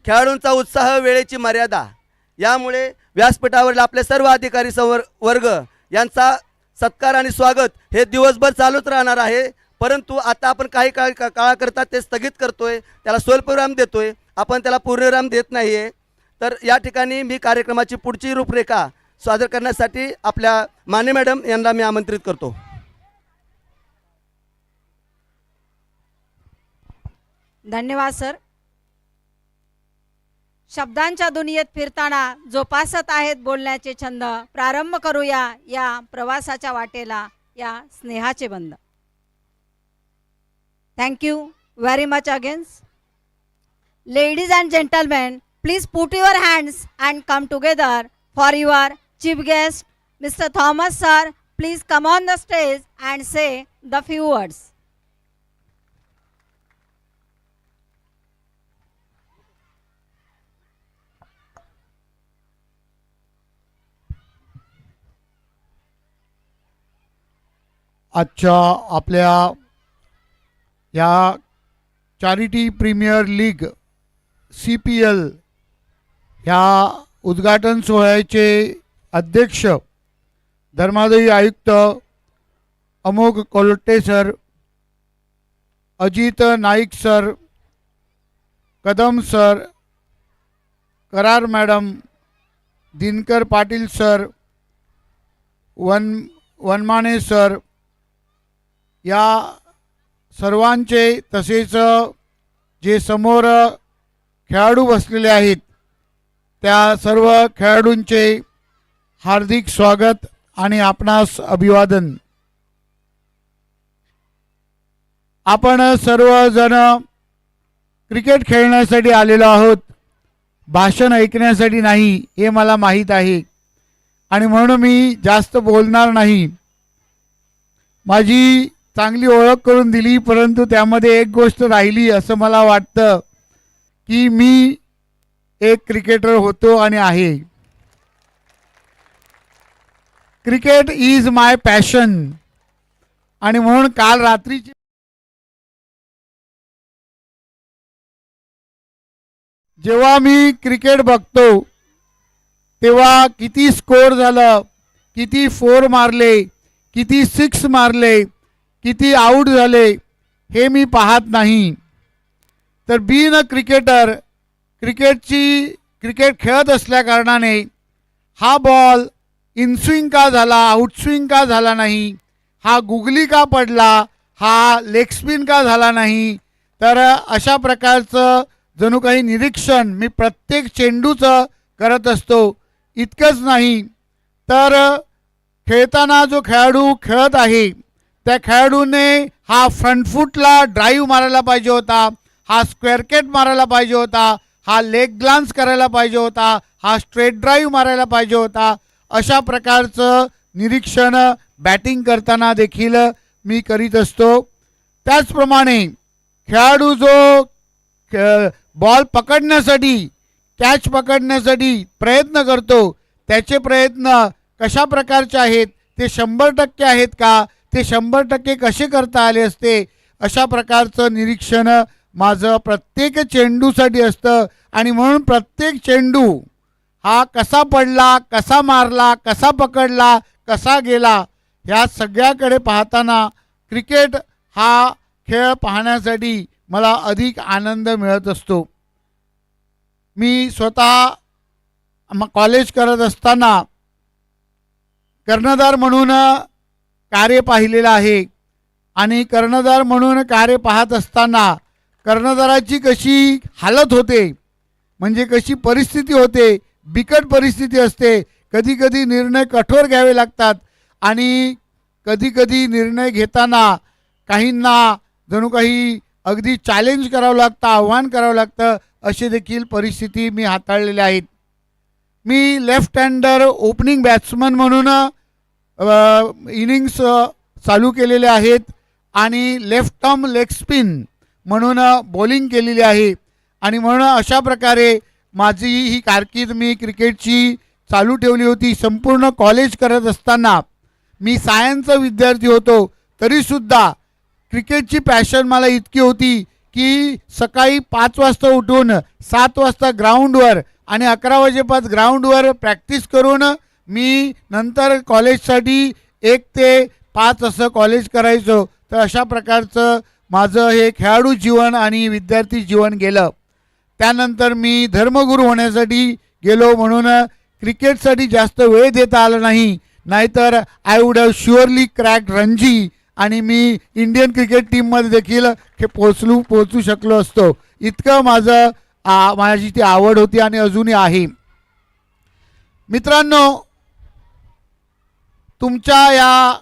खेळाडूंचा उत्साह, वेळेची मर्यादा, यामुळे व्यासपीठावरील आपले सर्व अधिकारी वर्ग यांचा सत्कार आणि स्वागत हे दिवसभर चालूच राहणार आहे. परंतु आता आपण काही काळाकरता ते स्थगित करतोय, त्याला स्वल्पविराम देतोय, आपण त्याला पूर्णविराम देत नाही आहे. तर या ठिकाणी मी कार्यक्रमाची पुढची रूपरेखा सादर करण्यासाठी आपल्या माने मॅडम यांना मी आमंत्रित करतो. धन्यवाद सर. शब्दांच्या दुनियेत फिरताना जोपासत आहेत बोलण्याचे छंद. प्रारंभ करूया या प्रवासाच्या वाटेला या स्नेहाचे बंध. Thank you very much again. Ladies and gentleman, please put your hands and come together for your chief guest, Mr. Thomas sir. Please come on the stage and say the few words. आजच्या आपल्या या charity premier league CPL ह्या उद्घाटन सोहळ्याचे अध्यक्ष धर्मादायी आयुक्त Amogh Kolte sir, Ajit Naik sir, Kadam sir, Karar madam, Dinkar Patil sir, Vanmane sir, या सर्वांचे, तसेच जे समोर खेळाडू बसलेले आहेत त्या सर्व खेळाडूंचे हार्दिक स्वागत आणि आपणास अभिवादन. आपण सर्वजण क्रिकेट खेळण्यासाठी आलेलो आहोत, भाषण ऐकण्यासाठी नाही हे मला माहीत आहे आणि म्हणून मी जास्त बोलणार नाही. माझी चांगली ओळख करून दिली, परंतु त्यामध्ये एक गोष्ट राहिली असं मला वाटतं की मी एक क्रिकेटर होतो आणि आहे. क्रिकेट इज माय पॅशन आणि म्हणून काल रात्रीची जेव्हा मी क्रिकेट बघतो तेव्हा किती स्कोर झालं, किती 4 मारले, किती 6 मारले, किती आऊट झाले हे मी पाहत नाही. तर बीन अ क्रिकेटर, क्रिकेट खेळत असल्याकारणाने हा बॉल इनस्विंग का झाला, आउटस्विंग का झाला नाही, हा गुगली का पडला, हा लेग स्पिन का झाला नाही, तर अशा प्रकारचं जणू काही निरीक्षण मी प्रत्येक चेंडूचं करत असतो. इतकंच नाही तर खेळताना जो खेळाडू खेळत आहे त्या खेळाडूने हा फ्रंट फूटला ड्राईव्ह मारायला पाहिजे होता, हा स्क्वेअर केट मारायला पाहिजे होता, हा लेग ग्लान्स करायला पाहिजे होता, हा स्ट्रेट ड्राईव्ह मारायला पाहिजे होता. अशा प्रकारचं निरीक्षण बॅटिंग करताना देखील मी करीत असतो. त्याचप्रमाणे खेळाडू जो बॉल पकडण्यासाठी, कॅच पकडण्यासाठी प्रयत्न करतो त्याचे प्रयत्न कशा प्रकारचे आहेत, ते 100% आहेत का, ते 100% कसे करता आले असते, अशा प्रकारचं निरीक्षण माझं प्रत्येक चेंडूसाठी असतं. आणि म्हणून प्रत्येक चेंडू हा कसा पडला, कसा मारला, कसा पकडला, कसा गेला, ह्या सगळ्याकडे पाहताना क्रिकेट हा खेळ पाहण्यासाठी मला अधिक आनंद मिळत असतो. मी स्वतः कॉलेज करत असताना कर्णधार म्हणून कार्य पाहिलेलं आहे आणि कर्णधार म्हणून कार्य पाहत असताना कर्णधाराची कशी हालत होते, म्हणजे कशी परिस्थिती होते, बिकट परिस्थिती असते. कधी कधी निर्णय कठोर घ्यावे लागतात आणि कधी कधी निर्णय घेताना काहींना जणू काही अगदी चॅलेंज करावं लागतं, आव्हान करावं लागतं. अशी देखील परिस्थिती मी हाताळलेल्या आहेत. मी लेफ्ट हँडर ओपनिंग बॅट्समन म्हणून इनिंग्स चालू केलेले आहेत आणि लेफ्ट आर्म लेग स्पिन म्हणून बॉलिंग केलेली आहे आणि म्हणून अशा प्रकारे माझी ही कारकीर्द मी क्रिकेटची चालू ठेवली होती. संपूर्ण कॉलेज करत असताना मी सायन्सचा विद्यार्थी होतो, तरीसुद्धा क्रिकेटची पॅशन मला इतकी होती की सकाळी 5 वाजता उठून 7 वाजता ग्राउंडवर आणि 11 वाजेपास ग्राउंडवर प्रॅक्टिस करून मी नंतर कॉलेजसाठी 1 ते 5 असं कॉलेज करायचो. तर अशा प्रकारचं माझं हे खेळाडू जीवन आणि विद्यार्थी जीवन गेलं. त्यानंतर मी धर्मगुरू होण्यासाठी गेलो, म्हणून क्रिकेटसाठी जास्त वेळ देता आला नाही, नाहीतर I would have surely cracked Ranji आणि मी इंडियन क्रिकेट टीममध्ये देखील पोहोचू शकलो असतो. इतकं माझी ती आवड होती आणि अजूनही आहे. मित्रांनो, तुमच्या या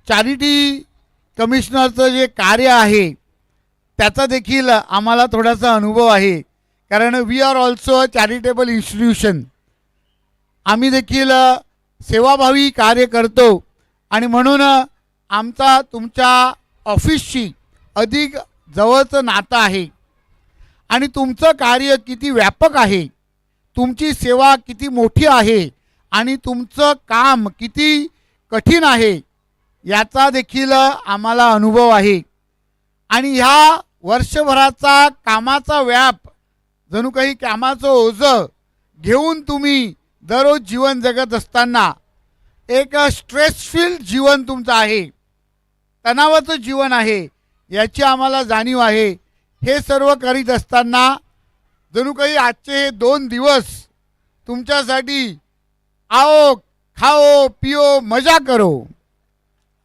चॅरिटी कमिशनरचं जे कार्य आहे त्याचा देखील आम्हाला थोडासा अनुभव आहे, कारण we are also a charitable institution. आम्ही देखील सेवाभावी कार्य करतो आणि म्हणून आमचा तुमच्या ऑफिसशी अधिक जवळचं नातं आहे आणि तुमचं कार्य किती व्यापक आहे, तुमची सेवा किती मोठी आहे आणि तुमचं काम किती कठीण आहे याचा देखील आम्हाला अनुभव आहे. आणि ह्या वर्षभराचा कामाचा व्याप, जणू काही कामाचं ओझं घेऊन तुम्ही दररोज जीवन जगत असताना एक स्ट्रेसफिल्ड जीवन तुमचं आहे, तणावाचं जीवन आहे, याची आम्हाला जाणीव आहे. हे सर्व करीत असताना जणू काही आजचे हे 2 दिवस तुमच्यासाठी आओ खाओ पिओ मजा करो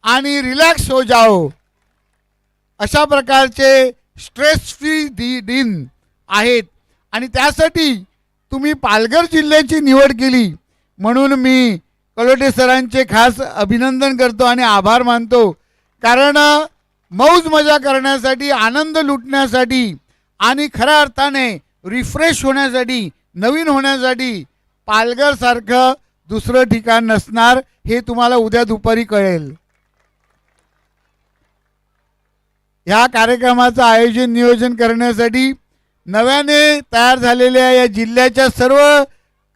आणि रिलॅक्स हो जाओ अशा प्रकारचे स्ट्रेस फ्री दिन आहेत. आणि त्यासाठी तुम्ही पालघर जिल्ह्याची निवड केली म्हणून मी कलोटे सरांचे खास अभिनंदन करतो आणि आभार मानतो. कारण मौज मजा करण्यासाठी, आनंद लुटण्यासाठी आणि खऱ्या अर्थाने रिफ्रेश होण्यासाठी, नवीन होण्यासाठी पालघरसारखं दुसरं ठिकाण नसणार, हे तुम्हाला उद्या दुपारी कळेल. ह्या कार्यक्रमाचं आयोजन नियोजन करण्यासाठी नव्याने तयार झालेल्या या जिल्ह्याच्या सर्व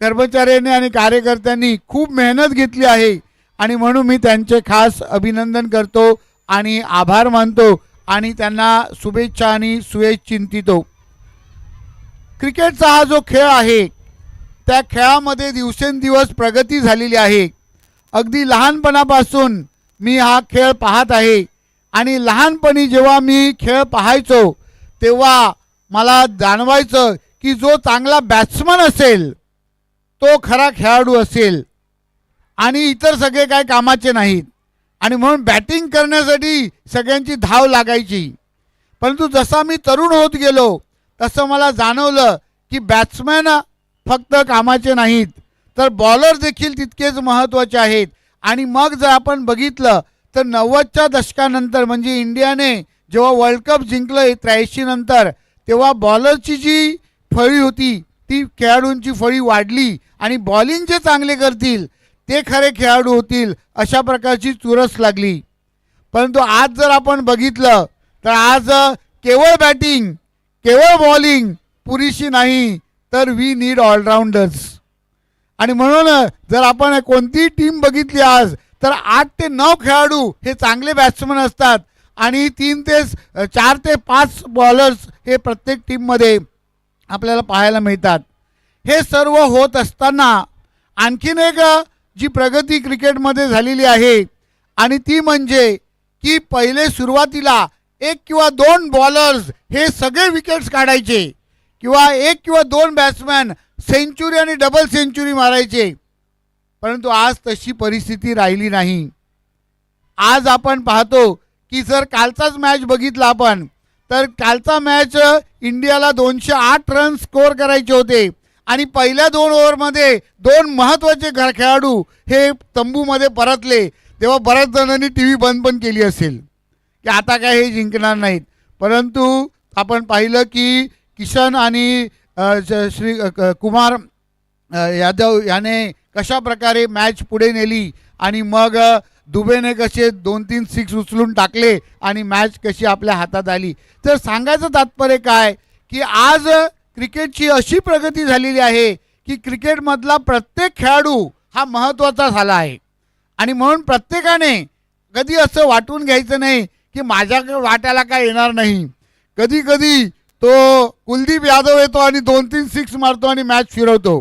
कर्मचाऱ्यांनी आणि कार्यकर्त्यांनी खूप मेहनत घेतली आहे आणि म्हणून मी त्यांचे खास अभिनंदन करतो आणि आभार मानतो आणि त्यांना शुभेच्छा आणि सुयश चिंतितो. क्रिकेटचा हा जो खेळ आहे त्या खेळामध्ये दिवसेंदिवस प्रगती झालेली आहे. अगदी लहानपणापासून मी हा खेळ पाहत आहे आणि लहानपणी जेव्हा मी खेळ पाहायचो तेव्हा मला जाणवायचं की जो चांगला बॅट्समन असेल तो खरा खेळाडू असेल आणि इतर सगळे काय कामाचे नाहीत. आणि म्हणून बॅटिंग करण्यासाठी सगळ्यांची धाव लागायची. परंतु जसा मी तरुण होत गेलो तसं मला जाणवलं की बॅट्समॅन फक्त कामाचे नाहीत तर बॉलर देखील तितकेच महत्त्वाचे आहेत. आणि मग जर आपण बघितलं तर 90च्या दशकानंतर म्हणजे इंडियाने जेव्हा वर्ल्ड कप जिंकलं 83 नंतर, तेव्हा बॉलरची जी फळी होती ती खेळाडूंची फळी वाढली आणि बॉलिंग जे चांगले करतील ते खरे खेळाडू होतील अशा प्रकारची चुरस लागली. परंतु आज जर आपण बघितलं तर आज केवळ बॅटिंग केवळ बॉलिंग पुरेशी नाही तर वी नीड ऑलराऊंडर्स. आणि म्हणून जर आपण कोणतीही टीम बघितली आज तर 8 ते 9 खेळाडू हे चांगले बॅट्समन असतात आणि 4 ते 5 बॉलर्स हे प्रत्येक टीममध्ये आपल्याला पाहायला मिळतात. हे सर्व होत असताना आणखीन एक जी प्रगती क्रिकेटमध्ये झालेली आहे आणि ती म्हणजे की पहिले सुरुवातीला 1 किंवा 2 बॉलर्स हे सगळे विकेट्स काढायचे किंवा 1 किंवा 2 बॅट्समॅन सेंचुरी आणि डबल सेंचुरी मारायचे. परंतु आज तशी परिस्थिती राहिली नाही. आज आपण पाहतो की जर कालचाच मॅच बघितला आपण तर कालचा मॅच इंडियाला 208 रन स्कोअर करायचे होते आणि पहिल्या 2 ओव्हरमध्ये 2 महत्त्वाचे खेळाडू हे तंबूमध्ये परतले. तेव्हा बऱ्याच जणांनी टी व्ही बंद पण केली असेल की आता काय हे जिंकणार नाहीत. परंतु आपण पाहिलं की किशन आणि श्री कुमार यादव याने कशा प्रकारे मॅच पुढे नेली आणि मग दुबेने कसे 2-3 सिक्स उचलून टाकले आणि मॅच कशी आपल्या हातात आली. तर सांगायचं तात्पर्य काय की आज क्रिकेटची अशी प्रगती झालेली आहे की क्रिकेटमधला प्रत्येक खेळाडू हा महत्त्वाचा झाला आहे. आणि म्हणून प्रत्येकाने कधी असं वाटून घ्यायचं नाही की माझ्या वाट्याला काय येणार नाही. कधी कधी तो कुलदीप यादव येतो आणि 2-3 सिक्स मारतो आणि मॅच फिरवतो.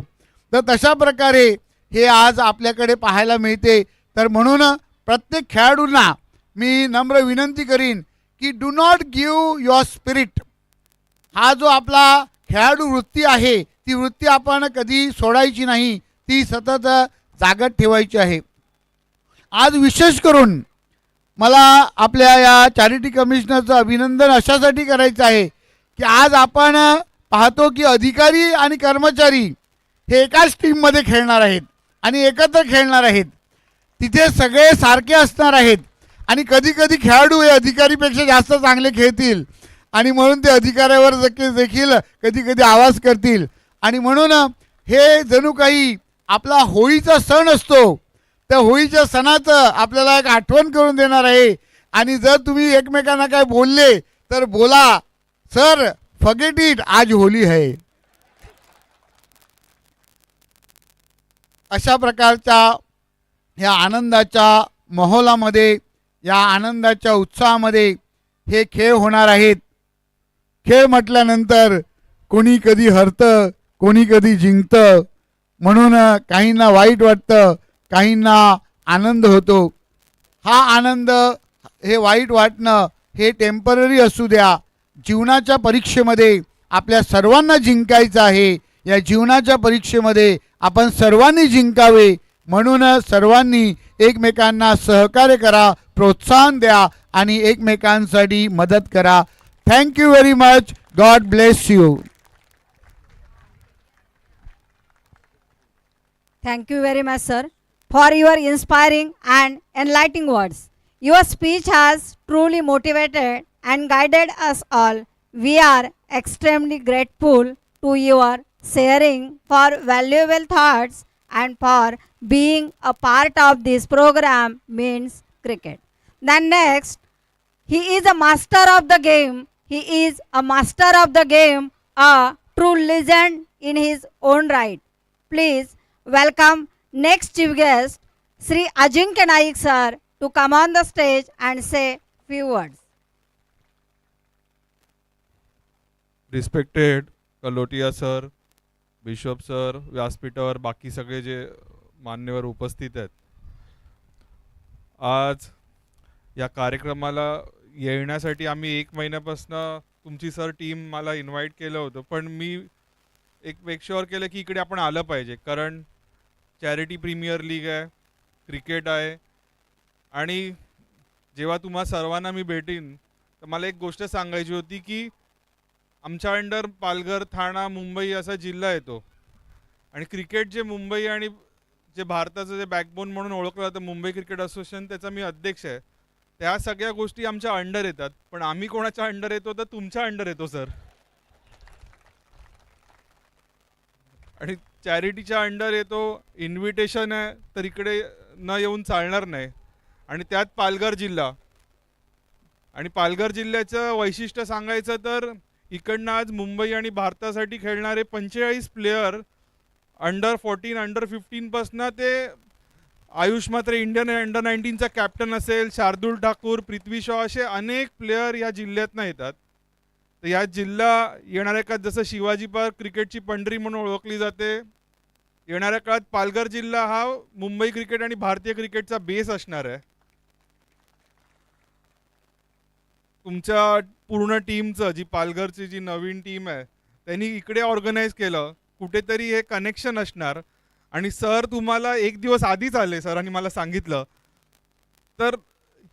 तर तशा प्रकारे हे आज आपल्याकडे पाहायला मिळते. तर म्हणून प्रत्येक खेळाडूंना मी नम्र विनंती करीन की do not give your spirit. हा जो आपला खेळाडू वृत्ती आहे ती वृत्ती आपण कधी सोडायची नाही, ती सतत जागत ठेवायची आहे. आज विशेष करून मला आपल्या या चॅरिटी कमिशनरचं अभिनंदन अशासाठी करायचं आहे की आज आपण पाहतो की अधिकारी आणि कर्मचारी हे एकाच टीममध्ये खेळणार आहेत आणि एकत्र खेळणार आहेत. तिथे सगळे सारखे असणार आहेत आणि कधी कधी खेळाडू हे अधिकारीपेक्षा जास्त चांगले खेळतील आणि म्हणून ते अधिकाऱ्यावर देखील कधी कधी आवाज करतील. आणि म्हणून हे जणू काही आपला होळीचा सण असतो, त्या होळीच्या सणाचं आपल्याला एक आठवण करून देणार आहे. आणि जर तुम्ही एकमेकांना काय बोलले तर बोला, सर फॉरगेट इट, आज होली है. अशा प्रकारच्या ह्या आनंदाच्या माहोलामध्ये या आनंदाच्या उत्साहामध्ये हे खेळ होणार आहेत. खेळ म्हटल्यानंतर कोणी कधी हरतं, कोणी कधी जिंकतं, म्हणून काहींना वाईट वाटतं, काहींना आनंद होतो. हा आनंद, हे वाईट वाटणं हे टेम्पररी असू द्या. जीवनाच्या परीक्षेमध्ये आपल्या सर्वांना जिंकायचं आहे. या जीवनाच्या परीक्षेमध्ये आपण सर्वांनी जिंकावे, म्हणून सर्वांनी एकमेकांना सहकार्य करा, प्रोत्साहन द्या आणि एकमेकांसाठी मदत करा. Thank you very much. God bless you. Thank you very much, sir, for your inspiring and enlightening words. Your speech has truly motivated and guided us all. We are extremely grateful to your sharing, for valuable thoughts, and for being a part of this program means cricket. Then next, he is a master of the game. He is a master of the game, a true legend in his own right. Please welcome next chief guest, Sri Ajinkya Naik sir, to come on the stage and say few words. Respected Kalotia sir, bishop sir, व्यासपीठावर बाकी सगळे जे मान्यवर उपस्थित आहेत, आज या कार्यक्रमाला येण्यासाठी आम्ही 1 महिन्यापासून तुमची सर टीम मला इन्व्हाइट केलं होतं, पण मी एक मेक शुअर केलं की इकडे आपण आलं पाहिजे, कारण चॅरिटी प्रीमियर लीग आहे, क्रिकेट आहे, आणि जेव्हा तुम्हा सर्वांना मी भेटीन तर मला एक गोष्ट सांगायची होती की आमच्या अंडर पालघर, ठाणा, मुंबई असा जिल्हा येतो, आणि क्रिकेट जे मुंबई आणि जे भारताचं जे बॅकबोन म्हणून ओळखलं जातं, मुंबई क्रिकेट असोसिएशन, त्याचा मी अध्यक्ष आहे. त्या सगळ्या गोष्टी आमच्या अंडर येतात, पण आम्ही कोणाच्या अंडर येतो तर तुमच्या अंडर येतो सर. आणि चॅरिटीच्या अंडर येतो, इन्व्हिटेशन आहे, तर इकडे न येऊन चालणार नाही. आणि त्यात पालघर जिल्हा, आणि पालघर जिल्ह्याचं वैशिष्ट्य सांगायचं तर इकडनं आज मुंबई आणि भारतासाठी खेळणारे 45 प्लेयर अंडर 14, अंडर 15 पासून ते आयुष म्हात्रे इंडियन अंडर 19चा कॅप्टन असेल, शार्दूल ठाकूर, पृथ्वी शॉ, असे अनेक प्लेयर या जिल्ह्यातनं येतात. तर या जिल्हा येणाऱ्या काळात जसं शिवाजी पार्क क्रिकेटची पंढरी म्हणून ओळखली जाते, येणाऱ्या काळात पालघर जिल्हा हा मुंबई क्रिकेट आणि भारतीय क्रिकेटचा बेस असणार आहे. तुमच्या पूर्ण टीमचं, जी पालघरची जी नवीन टीम आहे, त्यांनी इकडे ऑर्गनाईज केलं, कुठेतरी हे कनेक्शन असणार. आणि सर तुम्हाला 1 दिवस आधीच आले, सरांनी मला सांगितलं, तर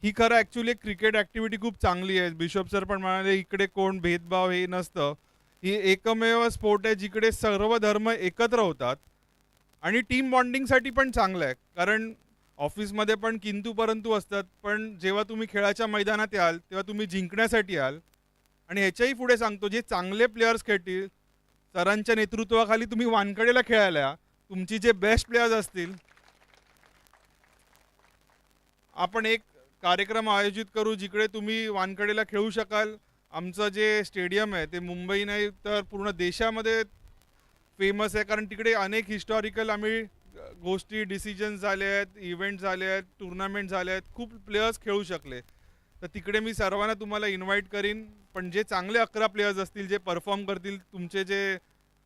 ही खरं ॲक्च्युली एक क्रिकेट ॲक्टिव्हिटी खूप चांगली आहे. बिशप सर पण म्हणाले इकडे कोण भेदभाव हे नसतं, ही एकमेव स्पोर्ट आहे जिकडे सर्व धर्म एकत्र होतात, आणि टीम बॉन्डिंगसाठी पण चांगलं आहे, कारण ऑफिसमध्ये पण किंतु परंतु असतात, पण जेव्हा तुम्ही खेळाच्या मैदानात याल तेव्हा तुम्ही जिंकण्यासाठी याल. आणि ह्याच्याही पुढे सांगतो, जे चांगले प्लेयर्स खेळतील, सरांच्या नेतृत्वाखाली तुम्ही वानकडेला खेळायला या, तुमची जे बेस्ट प्लेयर्स असतील, आपण एक कार्यक्रम आयोजित करू जिकडे तुम्ही वानकडेला खेळू शकाल. आमचं जे स्टेडियम आहे ते मुंबई नाही तर पूर्ण देशामध्ये फेमस आहे, कारण तिकडे अनेक हिस्टॉरिकल आम्ही गोष्टी, डिसिजन्स झाले आहेत, इव्हेंट झाले आहेत, टुर्नामेंट झाले आहेत, खूप प्लेयर्स खेळू शकले. तर तिकडे मी सर्वांना तुम्हाला इन्व्हाइट करीन, पण जे चांगले 11 प्लेयर्स असतील, जे परफॉर्म करतील, तुमचे जे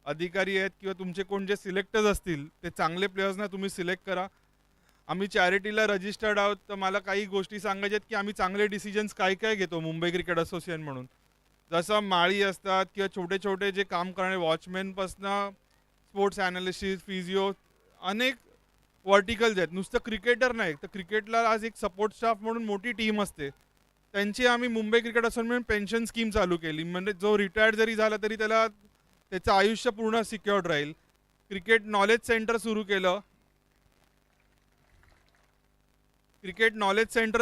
अधिकारी आहेत किंवा तुमचे कोण जे सिलेक्टर्स असतील, ते चांगले प्लेयर्सना तुम्ही सिलेक्ट करा. आम्ही चॅरिटीला रजिस्टर्ड आहोत, तर मला काही गोष्टी सांगायच्या आहेत की आम्ही चांगले डिसिजन्स काय काय घेतो मुंबई क्रिकेट असोसिएशन म्हणून. जसं माळी असतात किंवा छोटे छोटे जे काम करणारे वॉचमॅनपासनं स्पोर्ट्स ॲनालिसिस, फिजिओ, अनेक वर्टिकल्स आहेत. नुसतं क्रिकेटर नाही, तर क्रिकेटला आज एक सपोर्ट स्टाफ म्हणून मोठी टीम असते. त्यांची आम्ही Mumbai cricket association pension scheme चालू केली, म्हणजे जो रिटायर्ड जरी झाला तरी त्याला त्याचं आयुष्य पूर्ण सिक्युअर्ड राहील. क्रिकेट नॉलेज सेंटर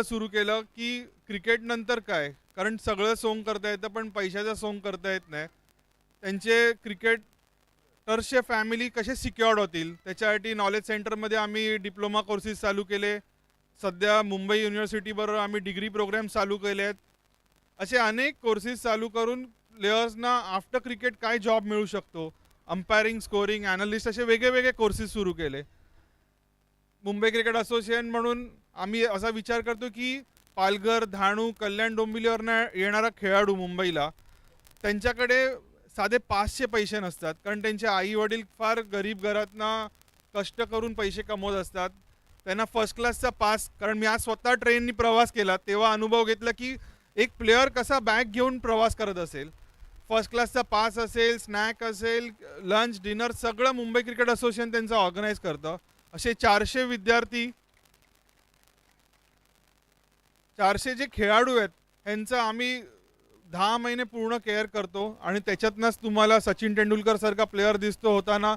सुरू केलं, की क्रिकेट नंतर काय, कारण सगळं सोंग करता येतं पण पैशाचा सोंग करता येत नाही. त्यांचे क्रिकेटर्सचे फॅमिली कसे सिक्युअर्ड होतील त्याच्यासाठी नॉलेज सेंटरमध्ये आम्ही डिप्लोमा कोर्सेस चालू केले. सध्या मुंबई युनिव्हर्सिटीबरोबर आम्ही डिग्री प्रोग्राम चालू केले आहेत. असे अनेक कोर्सेस चालू करून प्लेयर्सना आफ्टर क्रिकेट काय जॉब मिळू शकतो, अंपायरिंग, स्कोरिंग, ॲनालिस्ट, असे वेगळे वेगळे कोर्सेस सुरू केले. मुंबई क्रिकेट असोसिएशन म्हणून आम्ही असा विचार करतो की पालघर, धाणू, कल्याण डोंबिवलीवरनं येणारा खेळाडू मुंबईला, त्यांच्याकडे साधे पासचे पैसे नसतात, कारण त्यांचे आई वडील फार गरीब घरातनं कष्ट करून पैसे कमवत असतात. त्यांना फर्स्ट क्लासचा पास, कारण मी आज स्वतः ट्रेननी प्रवास केला तेव्हा अनुभव घेतला की एक प्लेयर कसा बॅग घेऊन प्रवास करत असेल. फर्स्ट क्लासचा पास असेल, स्नॅक असेल, लंच, डिनर सगळं मुंबई क्रिकेट असोसिएशन त्यांचं ऑर्गनाईज करतं. असे 400 विद्यार्थी, 400 जे खेळाडू आहेत ह्यांचं आम्ही 10 महिने पूर्ण केअर करतो आणि त्याच्यातनंच तुम्हाला सचिन तेंडुलकर सारखा प्लेअर दिसतो होताना,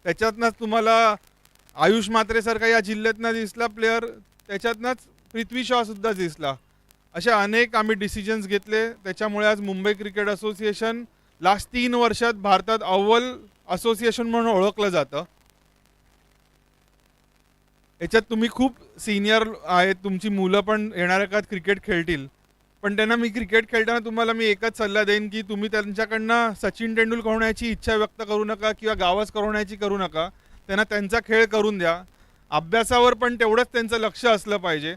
त्याच्यातनंच तुम्हाला आयुष म्हात्रेसारखा या जिल्ह्यातनं दिसला प्लेअर, त्याच्यातनंच पृथ्वी शॉसुद्धा दिसला. असे अनेक आम्ही डिसिजन्स घेतले. त्याच्यामुळे आज मुंबई क्रिकेट असोसिएशन लास्ट 3 वर्षात भारतात अव्वल असोसिएशन म्हणून ओळखलं जातं. याच्यात तुम्ही खूप सिनियर आहेत, तुमची मुलं पण येणाऱ्या काळात क्रिकेट खेळतील, पण त्यांना मी क्रिकेट खेळताना तुम्हाला मी एकच सल्ला देईन की तुम्ही त्यांच्याकडनं सचिन तेंडुलकर होण्याची इच्छा व्यक्त करू नका किंवा गावस्कर होण्याची करू नका. त्यांना त्यांचा खेळ करून द्या. अभ्यासावर पण तेवढंच त्यांचं लक्ष असलं पाहिजे.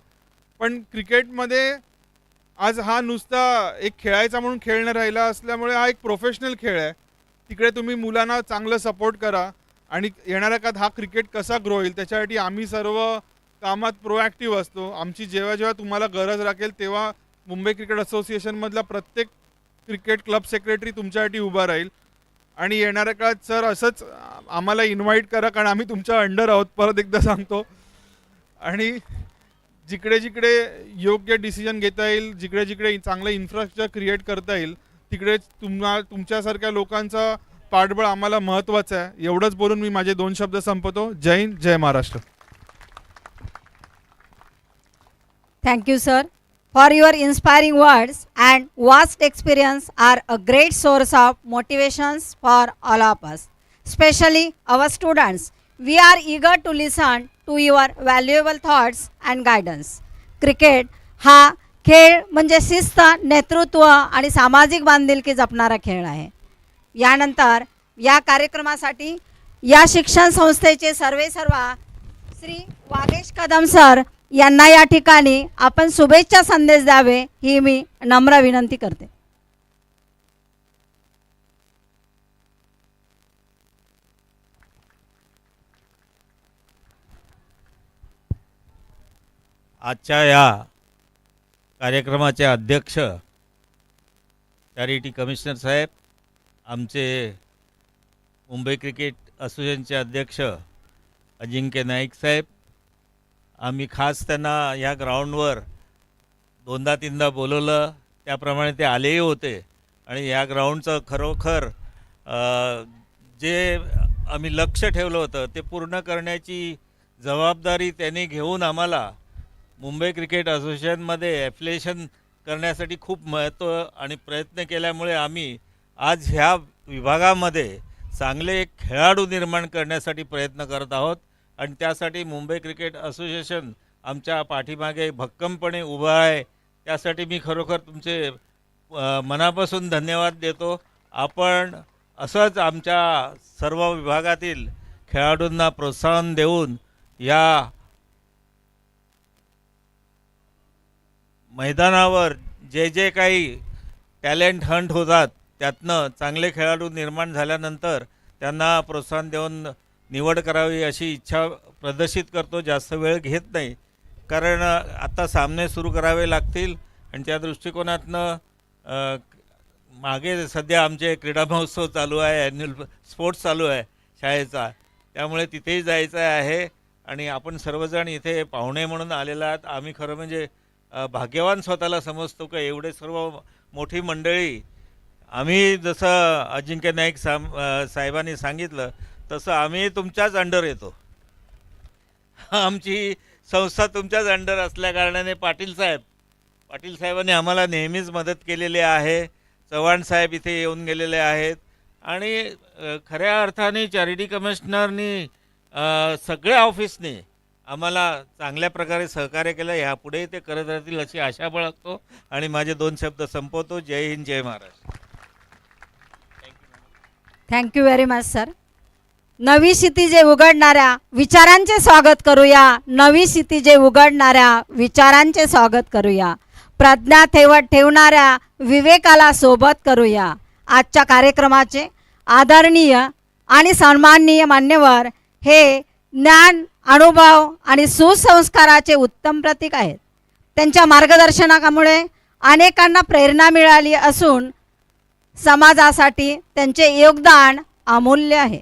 पण क्रिकेटमध्ये आज हा नुसता एक खेळायचा म्हणून खेळणं राहिला असल्यामुळे हा एक प्रोफेशनल खेळ आहे. तिकडे तुम्ही मुलांना चांगलं सपोर्ट करा आणि येणाऱ्या काळात हा क्रिकेट कसा ग्रो होईल त्याच्यासाठी आम्ही सर्व कामात प्रोॲक्टिव्ह असतो. आमची जेव्हा जेव्हा तुम्हाला गरज राखेल तेव्हा मुंबई क्रिकेट असोसिएशनमधला प्रत्येक क्रिकेट क्लब सेक्रेटरी तुमच्यासाठी उभा राहील. आणि येणाऱ्या काळात सर असंच आम्हाला इन्व्हाइट करा, कारण आम्ही तुमच्या अंडर आहोत, परत एकदा सांगतो. आणि जिकडे जिकडे योग्य डिसिजन घेता येईल, जिकडे जिकडे चांगलं इन्फ्रास्ट्रक्चर क्रिएट करता येईल तिकडे तुमच्यासारख्या लोकांचा पाठबळ आम्हाला महत्त्वाचं आहे. एवढंच बोलून मी माझे 2 शब्द संपवतो. जय हिंद, जय Maharashtra. Thank you, sir, for your inspiring words and vast experience are a great source of motivations for all of us, especially our students. We are eager to listen to your valuable thoughts and guidance. Cricket हा खेळ म्हणजे शिस्त, नेतृत्व आणि सामाजिक बांधिलकी जपणारा खेळ आहे. यानंतर या कार्यक्रमासाठी या शिक्षण संस्थेचे सर्वेसर्वा श्री वागेश कदम सर यांना या ठिकाणी आपण शुभेच्छा संदेश द्यावे ही मी नम्र विनंती करते. आजच्या या कार्यक्रमाचे अध्यक्ष चॅरिटी कमिशनर साहेब, आमचे मुंबई क्रिकेट असोसिएशनचे अध्यक्ष अजिंक्य नाईक साहेब, आम्ही खास त्यांना या ग्राउंडवर 2दा-3दा बोलवलं, त्याप्रमाणे ते आलेही होते. आणि या ग्राउंडचं खरोखर जे आम्ही लक्ष ठेवलं होतं ते पूर्ण करण्याची जबाबदारी त्यांनी घेऊन आम्हाला मुंबई क्रिकेट असोसिएशनमध्ये ॲफिलिएशन करण्यासाठी खूप महत्त्व आणि प्रयत्न केल्यामुळे आम्ही आज ह्या विभागामध्ये चांगले खेळाडू निर्माण करण्यासाठी प्रयत्न करत आहोत. आणि त्यासाठी मुंबई क्रिकेट असोसिएशन आमच्या पाठीमागे भक्कमपणे उभं आहे. त्यासाठी मी खरोखर तुमचे मनापासून धन्यवाद देतो. आपण असंच आमच्या सर्व विभागातील खेळाडूंना प्रोत्साहन देऊन या मैदानावर जे जे काही टॅलेंट हंट होतात त्यातनं चांगले खेळाडू निर्माण झाल्यानंतर त्यांना प्रोत्साहन देऊन निवड करावी अशी इच्छा प्रदर्शित करतो. जास्त वेळ घेत नाही, कारण आता सामने सुरू करावे लागतील. आणि त्या दृष्टिकोनातनं मागे सध्या आमचे क्रीडा महोत्सव चालू आहे, ॲन्युअल स्पोर्ट्स चालू आहे शाळेचा, त्यामुळे तिथेही जायचं आहे. आणि आपण सर्वजण इथे पाहुणे म्हणून आलेला आहात. आम्ही खरं म्हणजे भाग्यवान स्वतःला समजतो का एवढे सर्व मोठी मंडळी. आम्ही जसं अजिंक्य नाईक साहेबांनी सांगितलं तसं आम्ही तुमच्याच अंडर येतो. आमची संस्था तुमच्याच अंडर असल्याकारणाने पाटील साहेबांनी आम्हाला नेहमीच मदत केलेली आहे. चव्हाण साहेब इथे येऊन गेलेले आहेत. आणि खऱ्या अर्थाने चॅरिटी कमिशनरनी सगळ्या ऑफिसने आम्हाला चांगल्या प्रकारे सहकार्य केलं. यापुढे ते करत राहतील अशी आशा बाळगतो आणि माझे 2 शब्द संपवतो. जय हिंद, जय Maharashtra. Thank you very much sir. नवी क्षितिजे उघडणाऱ्या विचारांचे स्वागत करूया. नवी क्षितिजे उघडणाऱ्या विचारांचे स्वागत करूया. प्रज्ञा ठेवणाऱ्या विवेकाला सोबत करूया. आजच्या कार्यक्रमाचे आदरणीय आणि सन्माननीय मान्यवर हे ज्ञान, अनुभव आणि सुसंस्काराचे उत्तम प्रतीक आहेत. त्यांच्या मार्गदर्शनामुळे अनेकांना प्रेरणा मिळाली असून समाजासाठी त्यांचे योगदान अमूल्य आहे.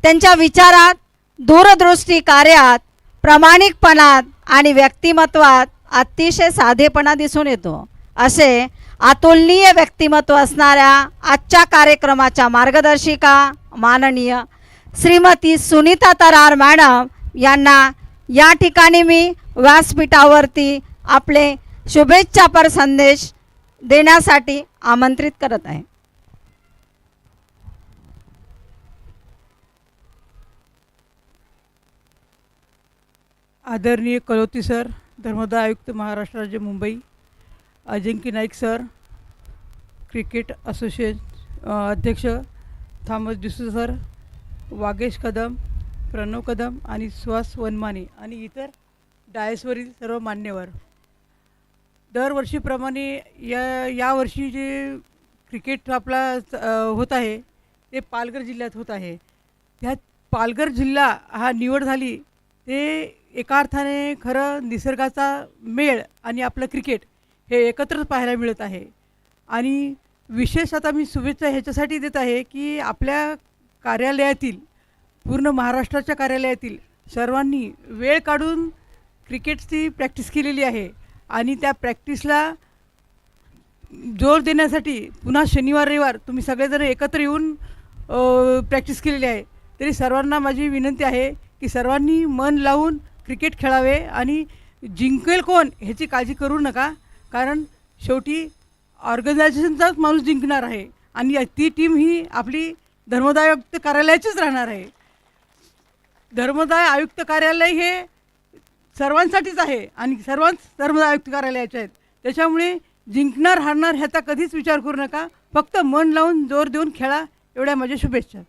त्यांच्या विचारात, दूरदृष्टी, कार्यात, प्रामाणिकपणात आणि व्यक्तिमत्वात अतिशय साधेपणा दिसून येतो. असे अतुलनीय व्यक्तिमत्व असणाऱ्या आजच्या कार्यक्रमाच्या मार्गदर्शिका माननीय श्रीमती सुनीता तरार मॅडम यांना या ठिकाणी मी व्यासपीठावरती आपले शुभेच्छापर संदेश देण्यासाठी आमंत्रित करत आहे. आदरणीय कलोती सर, धर्मदाय आयुक्त महाराष्ट्र राज्य मुंबई, अजिंक्य नाईक सर, क्रिकेट असोसिएशन अध्यक्ष थॉमस डिसूजा सर, वागेश कदम, प्रणव कदम आणि सुहास वनमाने आणि इतर डायसवरील सर्व मान्यवर, दरवर्षीप्रमाणे यावर्षी जे क्रिकेट आपला होत आहे ते पालघर जिल्ह्यात होत आहे. त्यात पालघर जिल्हा हा निवड झाली ते एका अर्थाने खरं निसर्गाचा मेळ आणि आपलं क्रिकेट हे एकत्रच पाहायला मिळत आहे. आणि विशेष आता मी शुभेच्छा ह्याच्यासाठी देत आहे की आपल्या कार्यालयातील, पूर्ण महाराष्ट्राच्या कार्यालयातील सर्वांनी वेळ काढून क्रिकेटची प्रॅक्टिस केलेली आहे आणि त्या प्रॅक्टिसला जोर देण्यासाठी पुन्हा शनिवार रविवार तुम्ही सगळेजण एकत्र येऊन प्रॅक्टिस केलेली आहे. तरी सर्वांना माझी विनंती आहे की सर्वांनी मन लावून क्रिकेट खेळावे आणि जिंकेल कोण ह्याची काळजी करू नका, कारण शेवटी ऑर्गनायझेशनचाच माणूस जिंकणार आहे आणि ती टीम ही आपली धर्मदाय आयुक्त कार्यालयाचीच राहणार आहे. धर्मदाय आयुक्त कार्यालय हे सर्वांसाठीच आहे आणि सर्वांच धर्मदाय आयुक्त कार्यालयाचे आहेत. त्याच्यामुळे जिंकणार हारणार ह्याचा कधीच विचार करू नका, फक्त मन लावून जोर देऊन खेळा. एवढ्या माझ्या शुभेच्छा.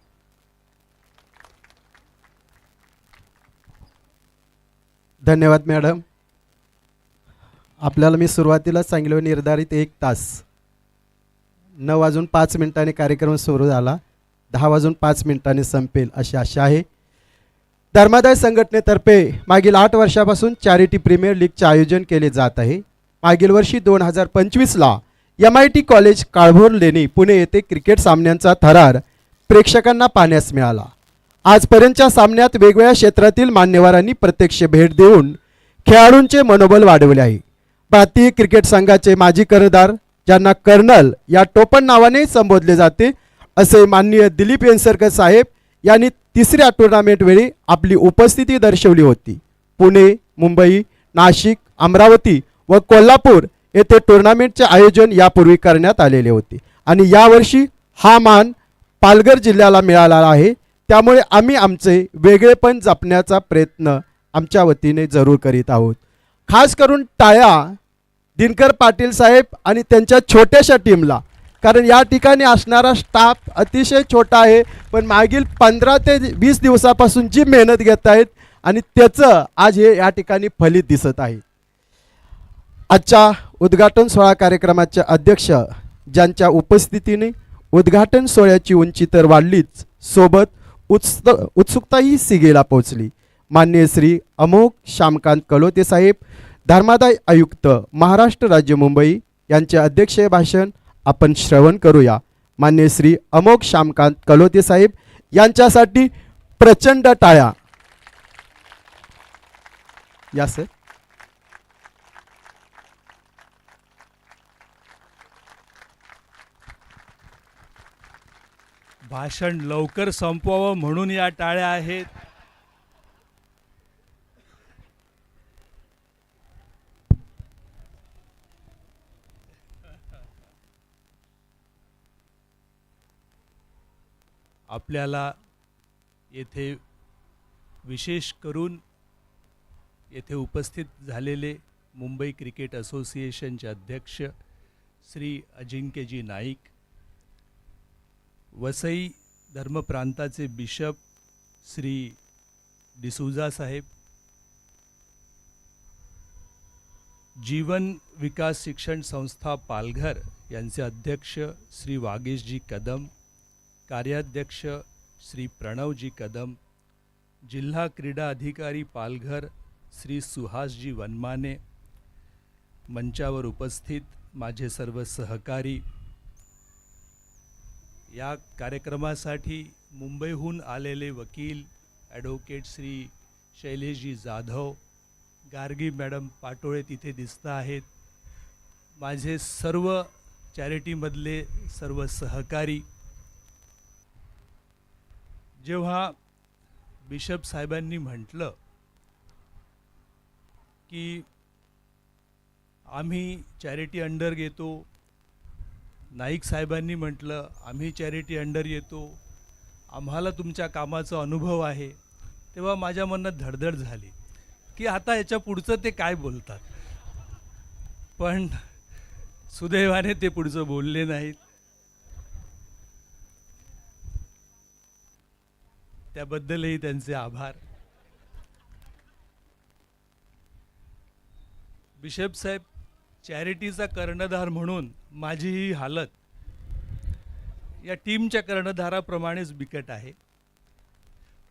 धन्यवाद मॅडम. आपल्याला मी सुरुवातीला सांगितलं निर्धारित 1 तास, 9:05 कार्यक्रम सुरू झाला, 10:05 संपेल अशी आशा आहे. धर्मादाय संघटनेतर्फे मागील 8 वर्षापासून चॅरिटी प्रीमियर लीगचे आयोजन केले जात आहे. मागील वर्षी 2025ला MIT कॉलेज काळभोर लेणी पुणे येथे क्रिकेट सामन्यांचा थरार प्रेक्षकांना पाहण्यास मिळाला. आजपर्यंतच्या सामन्यात वेगवेगळ्या क्षेत्रातील मान्यवरांनी प्रत्यक्ष भेट देऊन खेळाडूंचे मनोबल वाढवले आहे. भारतीय क्रिकेट संघाचे माजी कर्णधार, ज्यांना कर्नल या टोपण नावाने संबोधले जाते, असे माननीय दिलीप येनसरकर साहेब यांनी तिसऱ्या टुर्नामेंटवेळी आपली उपस्थिती दर्शवली होती. पुणे, मुंबई, नाशिक, अमरावती व कोल्हापूर येथे टुर्नामेंटचे आयोजन यापूर्वी करण्यात आलेले होते आणि यावर्षी हा मान पालघर जिल्ह्याला मिळाला आहे. त्यामुळे आम्ही आमचे वेगळेपण जपण्याचा प्रयत्न आमच्या वतीने जरूर करीत आहोत. खास करून टाळ्या दिनकर पाटील साहेब आणि त्यांच्या छोट्याशा टीमला, कारण या ठिकाणी असणारा स्टाफ अतिशय छोटा आहे, पण मागील 15 ते 20 दिवसापासून जी मेहनत घेत आहेत आणि त्याचं आज हे या ठिकाणी फलित दिसत आहे. आजच्या उद्घाटन सोहळा कार्यक्रमाचे अध्यक्ष, ज्यांच्या उपस्थितीने उद्घाटन सोहळ्याची उंची तर वाढलीच, सोबत उत्सुकताही सिगेला पोहोचली. माननीय श्री अमोघ श्यामकांत कलोते साहेब, धर्मादाय आयुक्त महाराष्ट्र राज्य मुंबई यांचे अध्यक्षीय भाषण आपण श्रवण करूया. माननीय श्री अमोघ श्यामकांत कलोते साहेब यांच्यासाठी प्रचंड टाळ्या. या सर. भाषण लवकर संपवावं म्हणून या टाळ्या आहेत. आपल्याला येथे विशेष करून येथे उपस्थित झालेले मुंबई क्रिकेट असोसिएशनचे अध्यक्ष श्री अजिंक्यजी नाईक, वसई धर्मप्रांताचे बिशप श्री डिसूजा साहेब, जीवन विकास शिक्षण संस्था पालघर यांचे अध्यक्ष श्री वागीशजी कदम, कार्याध्यक्ष श्री प्रणवजी कदम, जिल्हा क्रीडा अधिकारी पालघर श्री सुहासजी वनमाने, मंचावर उपस्थित माझे सर्व सहकारी, या कार्यक्रमासाठी मुंबईहून आलेले वकील ॲडव्होकेट श्री शैलेशजी जाधव, गार्गी मॅडम पाटोळे तिथे दिसत आहेत, माझे सर्व चॅरिटीमधले सर्व सहकारी. जेव्हा बिशप साहेबांनी म्हटलं की आम्ही चॅरिटी अंडर येतो, नाईक साहेबांनी म्हटलं आम्ही चॅरिटी अंडर येतो, आम्हाला तुमच्या कामाचा अनुभव आहे, तेव्हा माझ्या मनात धडधड झाली की आता याच्या पुढचं ते काय बोलतात. पण सुदैवाने ते पुढचं बोलले नाहीत. त्याबद्दलही त्यांचे आभार. बिशप साहेब, चॅरिटीचा कर्णधार म्हणून माझी ही हालत या टीमच्या कर्णधाराप्रमाणेच बिकट आहे.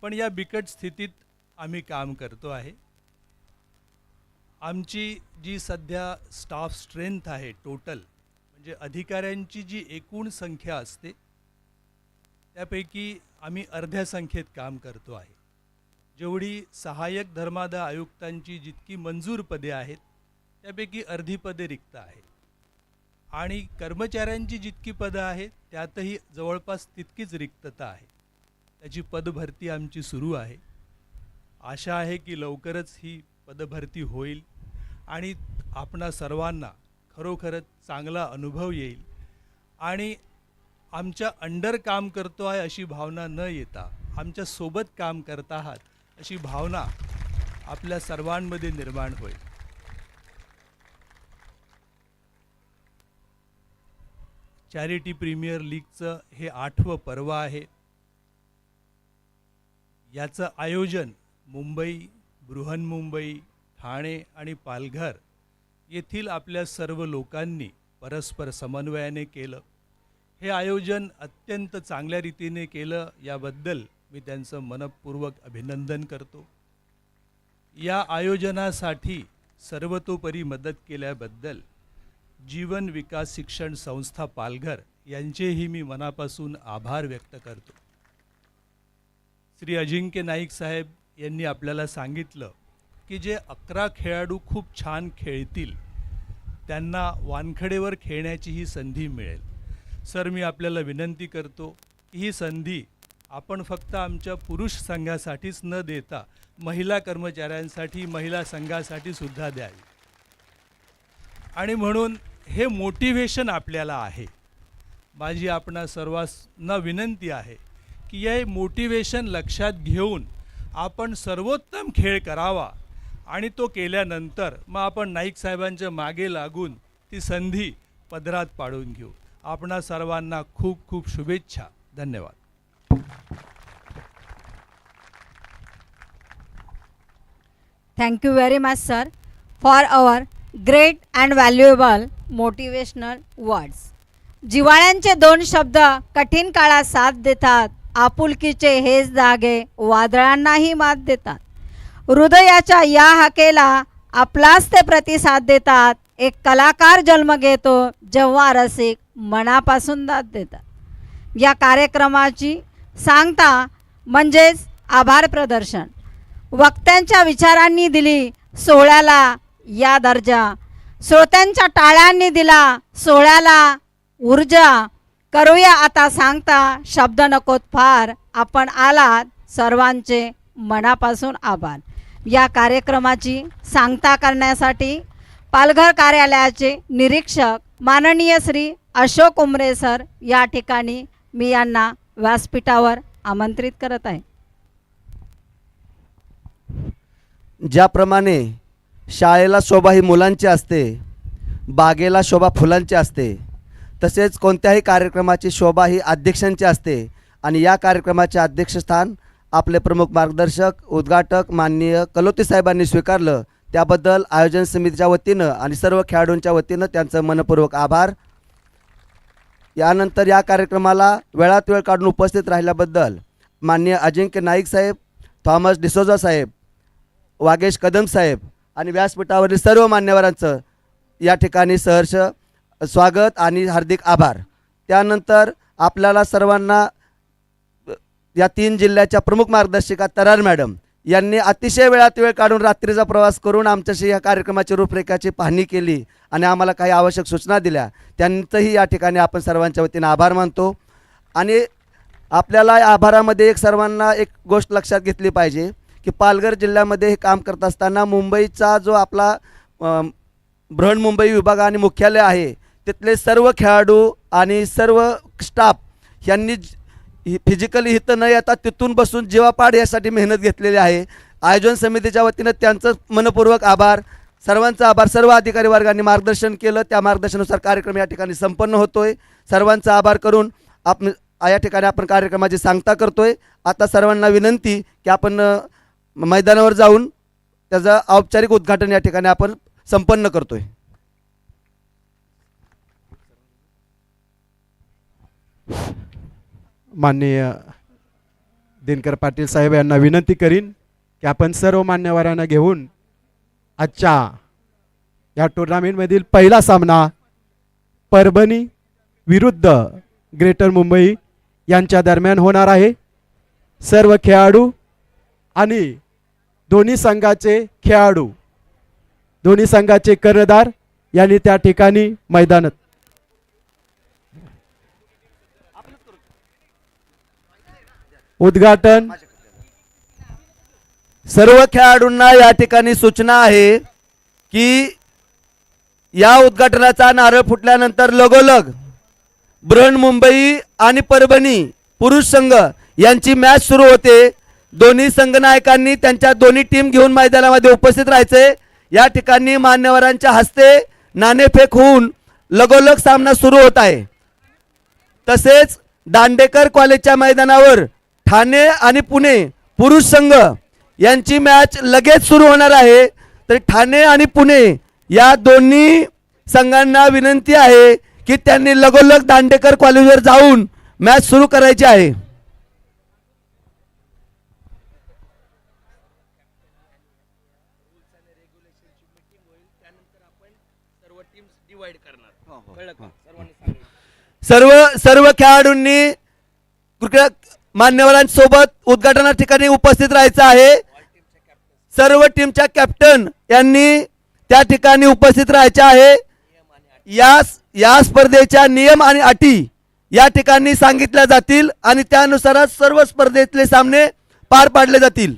पण या बिकट स्थितीत आम्ही काम करतो आहे. आमची जी सध्या स्टाफ स्ट्रेंथ आहे टोटल, म्हणजे अधिकाऱ्यांची जी एकूण संख्या असते त्यापैकी आम्ही अर्ध्या संख्येत काम करतो आहे. जेवढी सहाय्यक धर्मादाय आयुक्तांची जितकी मंजूर पदे आहेत त्यापैकी अर्धी पदे रिक्त आहेत आणि कर्मचाऱ्यांची जितकी पदं आहेत त्यातही जवळपास तितकीच रिक्तता आहे. त्याची पदभरती आमची सुरू आहे. आशा आहे की लवकरच ही पदभरती होईल आणि आपणा सर्वांना खरोखरच चांगला अनुभव येईल आणि आमच्या अंडर काम करतो आहे अशी भावना न येता आमच्या सोबत काम करत आहात अशी भावना आपल्या सर्वांमध्ये निर्माण होईल. चॅरिटी प्रीमियर लीगचं हे 8वं पर्व आहे. याचं आयोजन मुंबई, बृहन्मुंबई, ठाणे आणि पालघर येथील आपल्या सर्व लोकांनी परस्पर समन्वयाने केलं. हे आयोजन अत्यंत चांगल्या रीतीने केलं याबद्दल मी त्यांचं मनपूर्वक अभिनंदन करतो. या आयोजनासाठी सर्वतोपरी मदत केल्याबद्दल जीवन विकास शिक्षण संस्था पालघर यांचेही मी मनापासून आभार व्यक्त करतो. श्री अजिंक्य नाईक साहेब यांनी आपल्याला सांगितलं की जे 11 खेळाडू खूप छान खेळतील त्यांना वानखडेवर खेळण्याची ही संधी मिळेल. सर, मी आपल्याला विनंती करतो की ही संधी आपण फक्त आमच्या पुरुष संघासाठीच न देता महिला कर्मचाऱ्यांसाठी, महिला संघासाठी सुद्धा द्यावी. आणि म्हणून हे मोटिवेशन आपल्याला आहे. माझी आपणा सर्वांना विनंती आहे की हे मोटिवेशन लक्षात घेऊन आपण सर्वोत्तम खेळ करावा आणि तो केल्यानंतर मग आपण नाईक साहेबांच्या मागे लागून ती संधी पदरात पाडून घेऊ. आपणा सर्वांना खूप खूप शुभेच्छा. धन्यवाद. Thank you very much, sir, for our great and valuable motivational words. जिव्हाळ्यांचे 2 शब्द कठीण काळात साथ देतात. आपुलकीचे हेच धागे वादळांनाही मात देतात. हृदयाच्या या हाकेला आपलाच ते प्रतिसाद देतात. एक कलाकार जन्म घेतो जेव्हा रसिक मनापासून दाद देतात. या कार्यक्रमाची सांगता म्हणजेच आभार प्रदर्शन. वक्त्यांच्या विचारांनी दिली सोहळ्याला या दर्जा. श्रोत्यांच्या टाळ्यांनी दिला सोहळ्याला ऊर्जा. करूया आता सांगता शब्द नकोत फार. आपण आलात सर्वांचे मनापासून आभार. या कार्यक्रमाची सांगता करण्यासाठी पालघर कार्यालयाचे निरीक्षक माननीय श्री अशोक उमरे सर या ठिकाणी मी यांना व्यासपीठावर आमंत्रित करत आहे. ज्याप्रमाणे शाळेला शोभा ही मुलांची असते, बागेला शोभा फुलांची असते, तसेच कोणत्याही कार्यक्रमाची शोभा ही अध्यक्षांची असते. आणि या कार्यक्रमाचे अध्यक्षस्थान आपले प्रमुख मार्गदर्शक उद्घाटक माननीय कलोती साहेबांनी स्वीकारलं त्याबद्दल आयोजन समितीच्या वतीनं आणि सर्व खेळाडूंच्या वतीनं त्यांचं मनपूर्वक आभार. यानंतर या कार्यक्रमाला वेळात वेळ काढून उपस्थित राहिल्याबद्दल माननीय अजिंक्य नाईक साहेब, थॉमस डिसोजा साहेब, वागेश कदम साहेब आणि व्यासपीठावरील सर्व मान्यवरांचं या ठिकाणी सहर्ष स्वागत आणि हार्दिक आभार. त्यानंतर आपल्याला सर्वांना या 3 जिल्ह्याच्या प्रमुख मार्गदर्शिका तरार मॅडम यांनी अतिशय वेळात वेळ काढून रात्रीचा प्रवास करून आमच्याशी या कार्यक्रमाची रूपरेखाची पाहणी केली आणि आम्हाला काही आवश्यक सूचना दिल्या. त्यांचंही या ठिकाणी आपण सर्वांच्या वतीनं आभार मानतो. आणि आपल्याला या आभारामध्ये सर्वांना एक गोष्ट लक्षात घेतली पाहिजे की पालघर जिल्ह्यामध्ये हे काम करत असताना मुंबईचा जो आपला बृहन्मुंबई विभाग आणि मुख्यालय आहे तिथले सर्व खेळाडू आणि सर्व स्टाफ यांनी फिजिकली इथं न येता तिथून बसून जीवापाड यासाठी मेहनत घेतलेली आहे. आयोजन समितीच्या वतीनं त्यांचं मनपूर्वक आभार. सर्वांचा आभार. सर्व अधिकारी वर्गांनी मार्गदर्शन केलं, त्या मार्गदर्शनानुसार कार्यक्रम या ठिकाणी संपन्न होतोय. सर्वांचा आभार करून या ठिकाणी आपण कार्यक्रमाची सांगता करतोय. आता सर्वांना विनंती की आपण मैदानावर जाऊन त्याचं औपचारिक उद्घाटन या ठिकाणी आपण संपन्न करतोय. माननीय दिनकर पाटील साहेब यांना विनंती करीन की आपण सर्व मान्यवरांना घेऊन आजच्या या टुर्नामेंटमधील पहिला सामना परभणी विरुद्ध ग्रेटर मुंबई यांच्या दरम्यान होणार आहे. सर्व खेळाडू आणि दोन्ही संघाचे कर्णधार यांनी त्या ठिकाणी मैदानात उद्घाटन. सर्व खेळाडूंना या ठिकाणी सूचना आहे की या उद्घाटनाचा नारळ फुटल्यानंतर लगोलग बृहन्मुंबई आणि परभणी पुरुष संघ यांची मॅच सुरू होते. दोन्ही संघनायकांनी त्यांच्या दोन्ही टीम घेऊन मैदानामध्ये उपस्थित राहायचे. या ठिकाणी मान्यवरांच्या हस्ते नाणेफेक होऊन लगोलग सामना सुरू होत आहे. तसेच दांडेकर कॉलेजच्या मैदानावर ठाणे आणि पुणे पुरुष संघ यांची मॅच लगेच सुरू होणार आहे. तर ठाणे आणि पुणे या दोन्ही संघांना विनंती आहे की त्यांनी लगोलग दांडेकर कॉलेजवर जाऊन मॅच सुरू करायची आहे. सर्व खेळाडूंनी मान्यवरांसोबत उद्घाटना ठिकाणी उपस्थित राहायचं आहे. सर्व टीमच्या कॅप्टन यांनी त्या ठिकाणी उपस्थित राहायचे आहे. या स्पर्धेच्या नियम आणि अटी या ठिकाणी सांगितल्या जातील आणि त्यानुसारच सर्व स्पर्धेतले सामने पार पाडले जातील.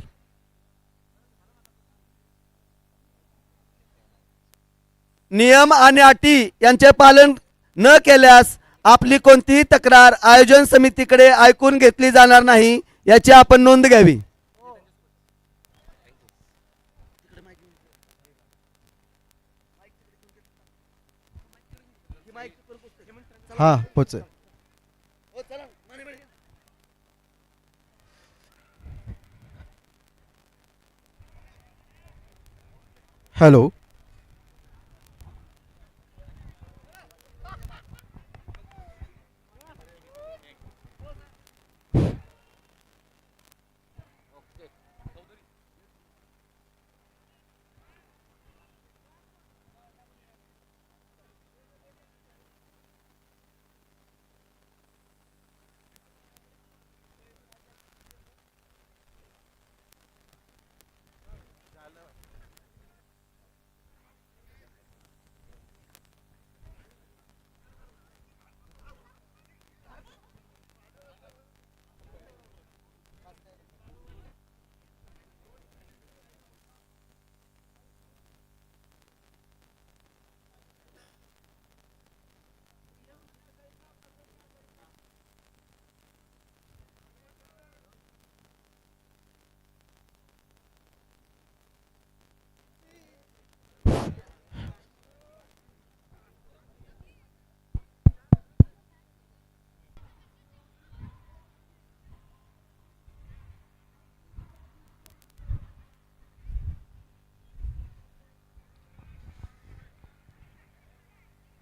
नियम आणि अटी यांचे पालन न केल्यास आपली कोणतीही तक्रार आयोजन समितीकडे ऐकून घेतली जाणार नाही, याची आपण नोंद घ्यावी. हा पोच. हॅलो.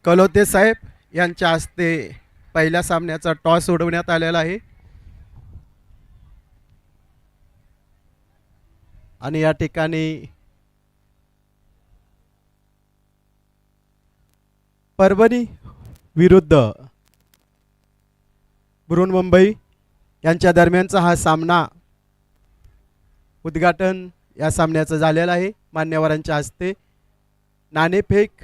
कलोते साहेब यांच्या हस्ते पहिल्या सामन्याचा टॉस उडवण्यात आलेला आहे आणि या ठिकाणी परभणी विरुद्ध बृहन्मुंबई यांच्या दरम्यानचा हा सामना उद्घाटन या सामन्याचं झालेलं आहे. मान्यवरांच्या हस्ते नाणेफेक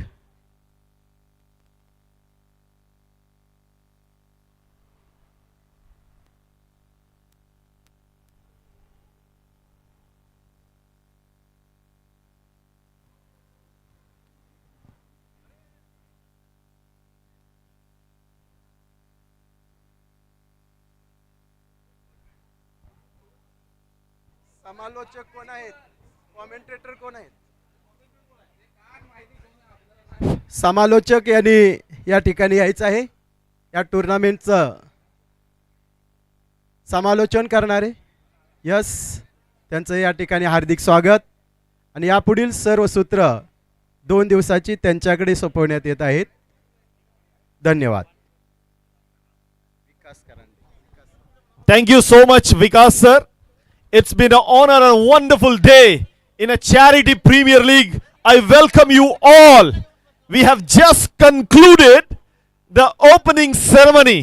समालोचक कोण आहेत, कॉमेंटेटर कोण आहेत? समालोचक यांनी या ठिकाणी यायचं आहे. या टुर्नामेंटचं समालोचन करणारे यस, त्यांचं या ठिकाणी हार्दिक स्वागत आणि यापुढील सर्व सूत्र 2 दिवसाची त्यांच्याकडे सोपवण्यात येत आहेत. धन्यवाद. Thank you so much, Vikas sir. It's been an honor and a wonderful day in a charity Premier League. I welcome you all. We have just concluded the opening ceremony.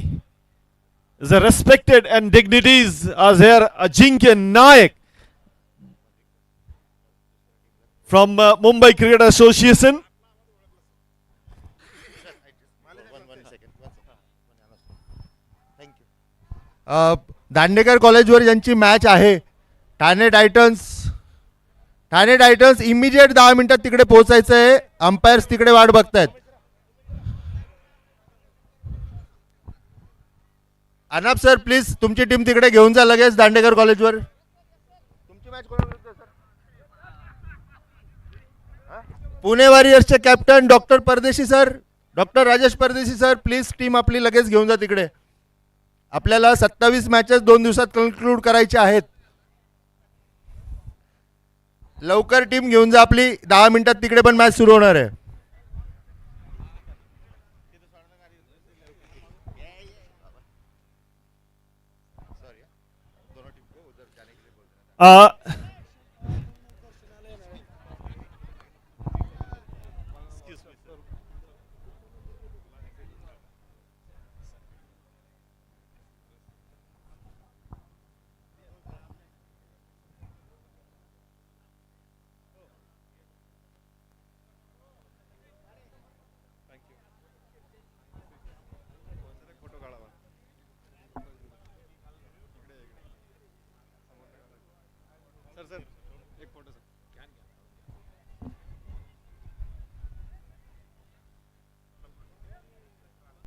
The respected and dignitaries are here. Ajinkya Nayak from Mumbai Cricket Association. Dandekar कॉलेजवर ज्यांची match आहे Thane Titans immediate 10 मिनिटात तिकडे पोहोचायचं आहे. Umpires तिकडे वाट बघतायत. अनाप सर प्लीज तुमची टीम तिकडे घेऊन जा लगेच दांडेकर कॉलेजवर. तुमची मॅच पुणे वॉरियर्सचे कॅप्टन डॉक्टर परदेशी सर, डॉक्टर राजेश परदेशी सर, प्लीज टीम आपली लगेच घेऊन जा तिकडे. आपल्याला 27 मॅचेस 2 दिवसात कन्क्लूड करायचे आहेत. लवकर टीम घेऊन जा आपली. 10 मिनिटात तिकडे पण मॅच सुरू होणार आहे.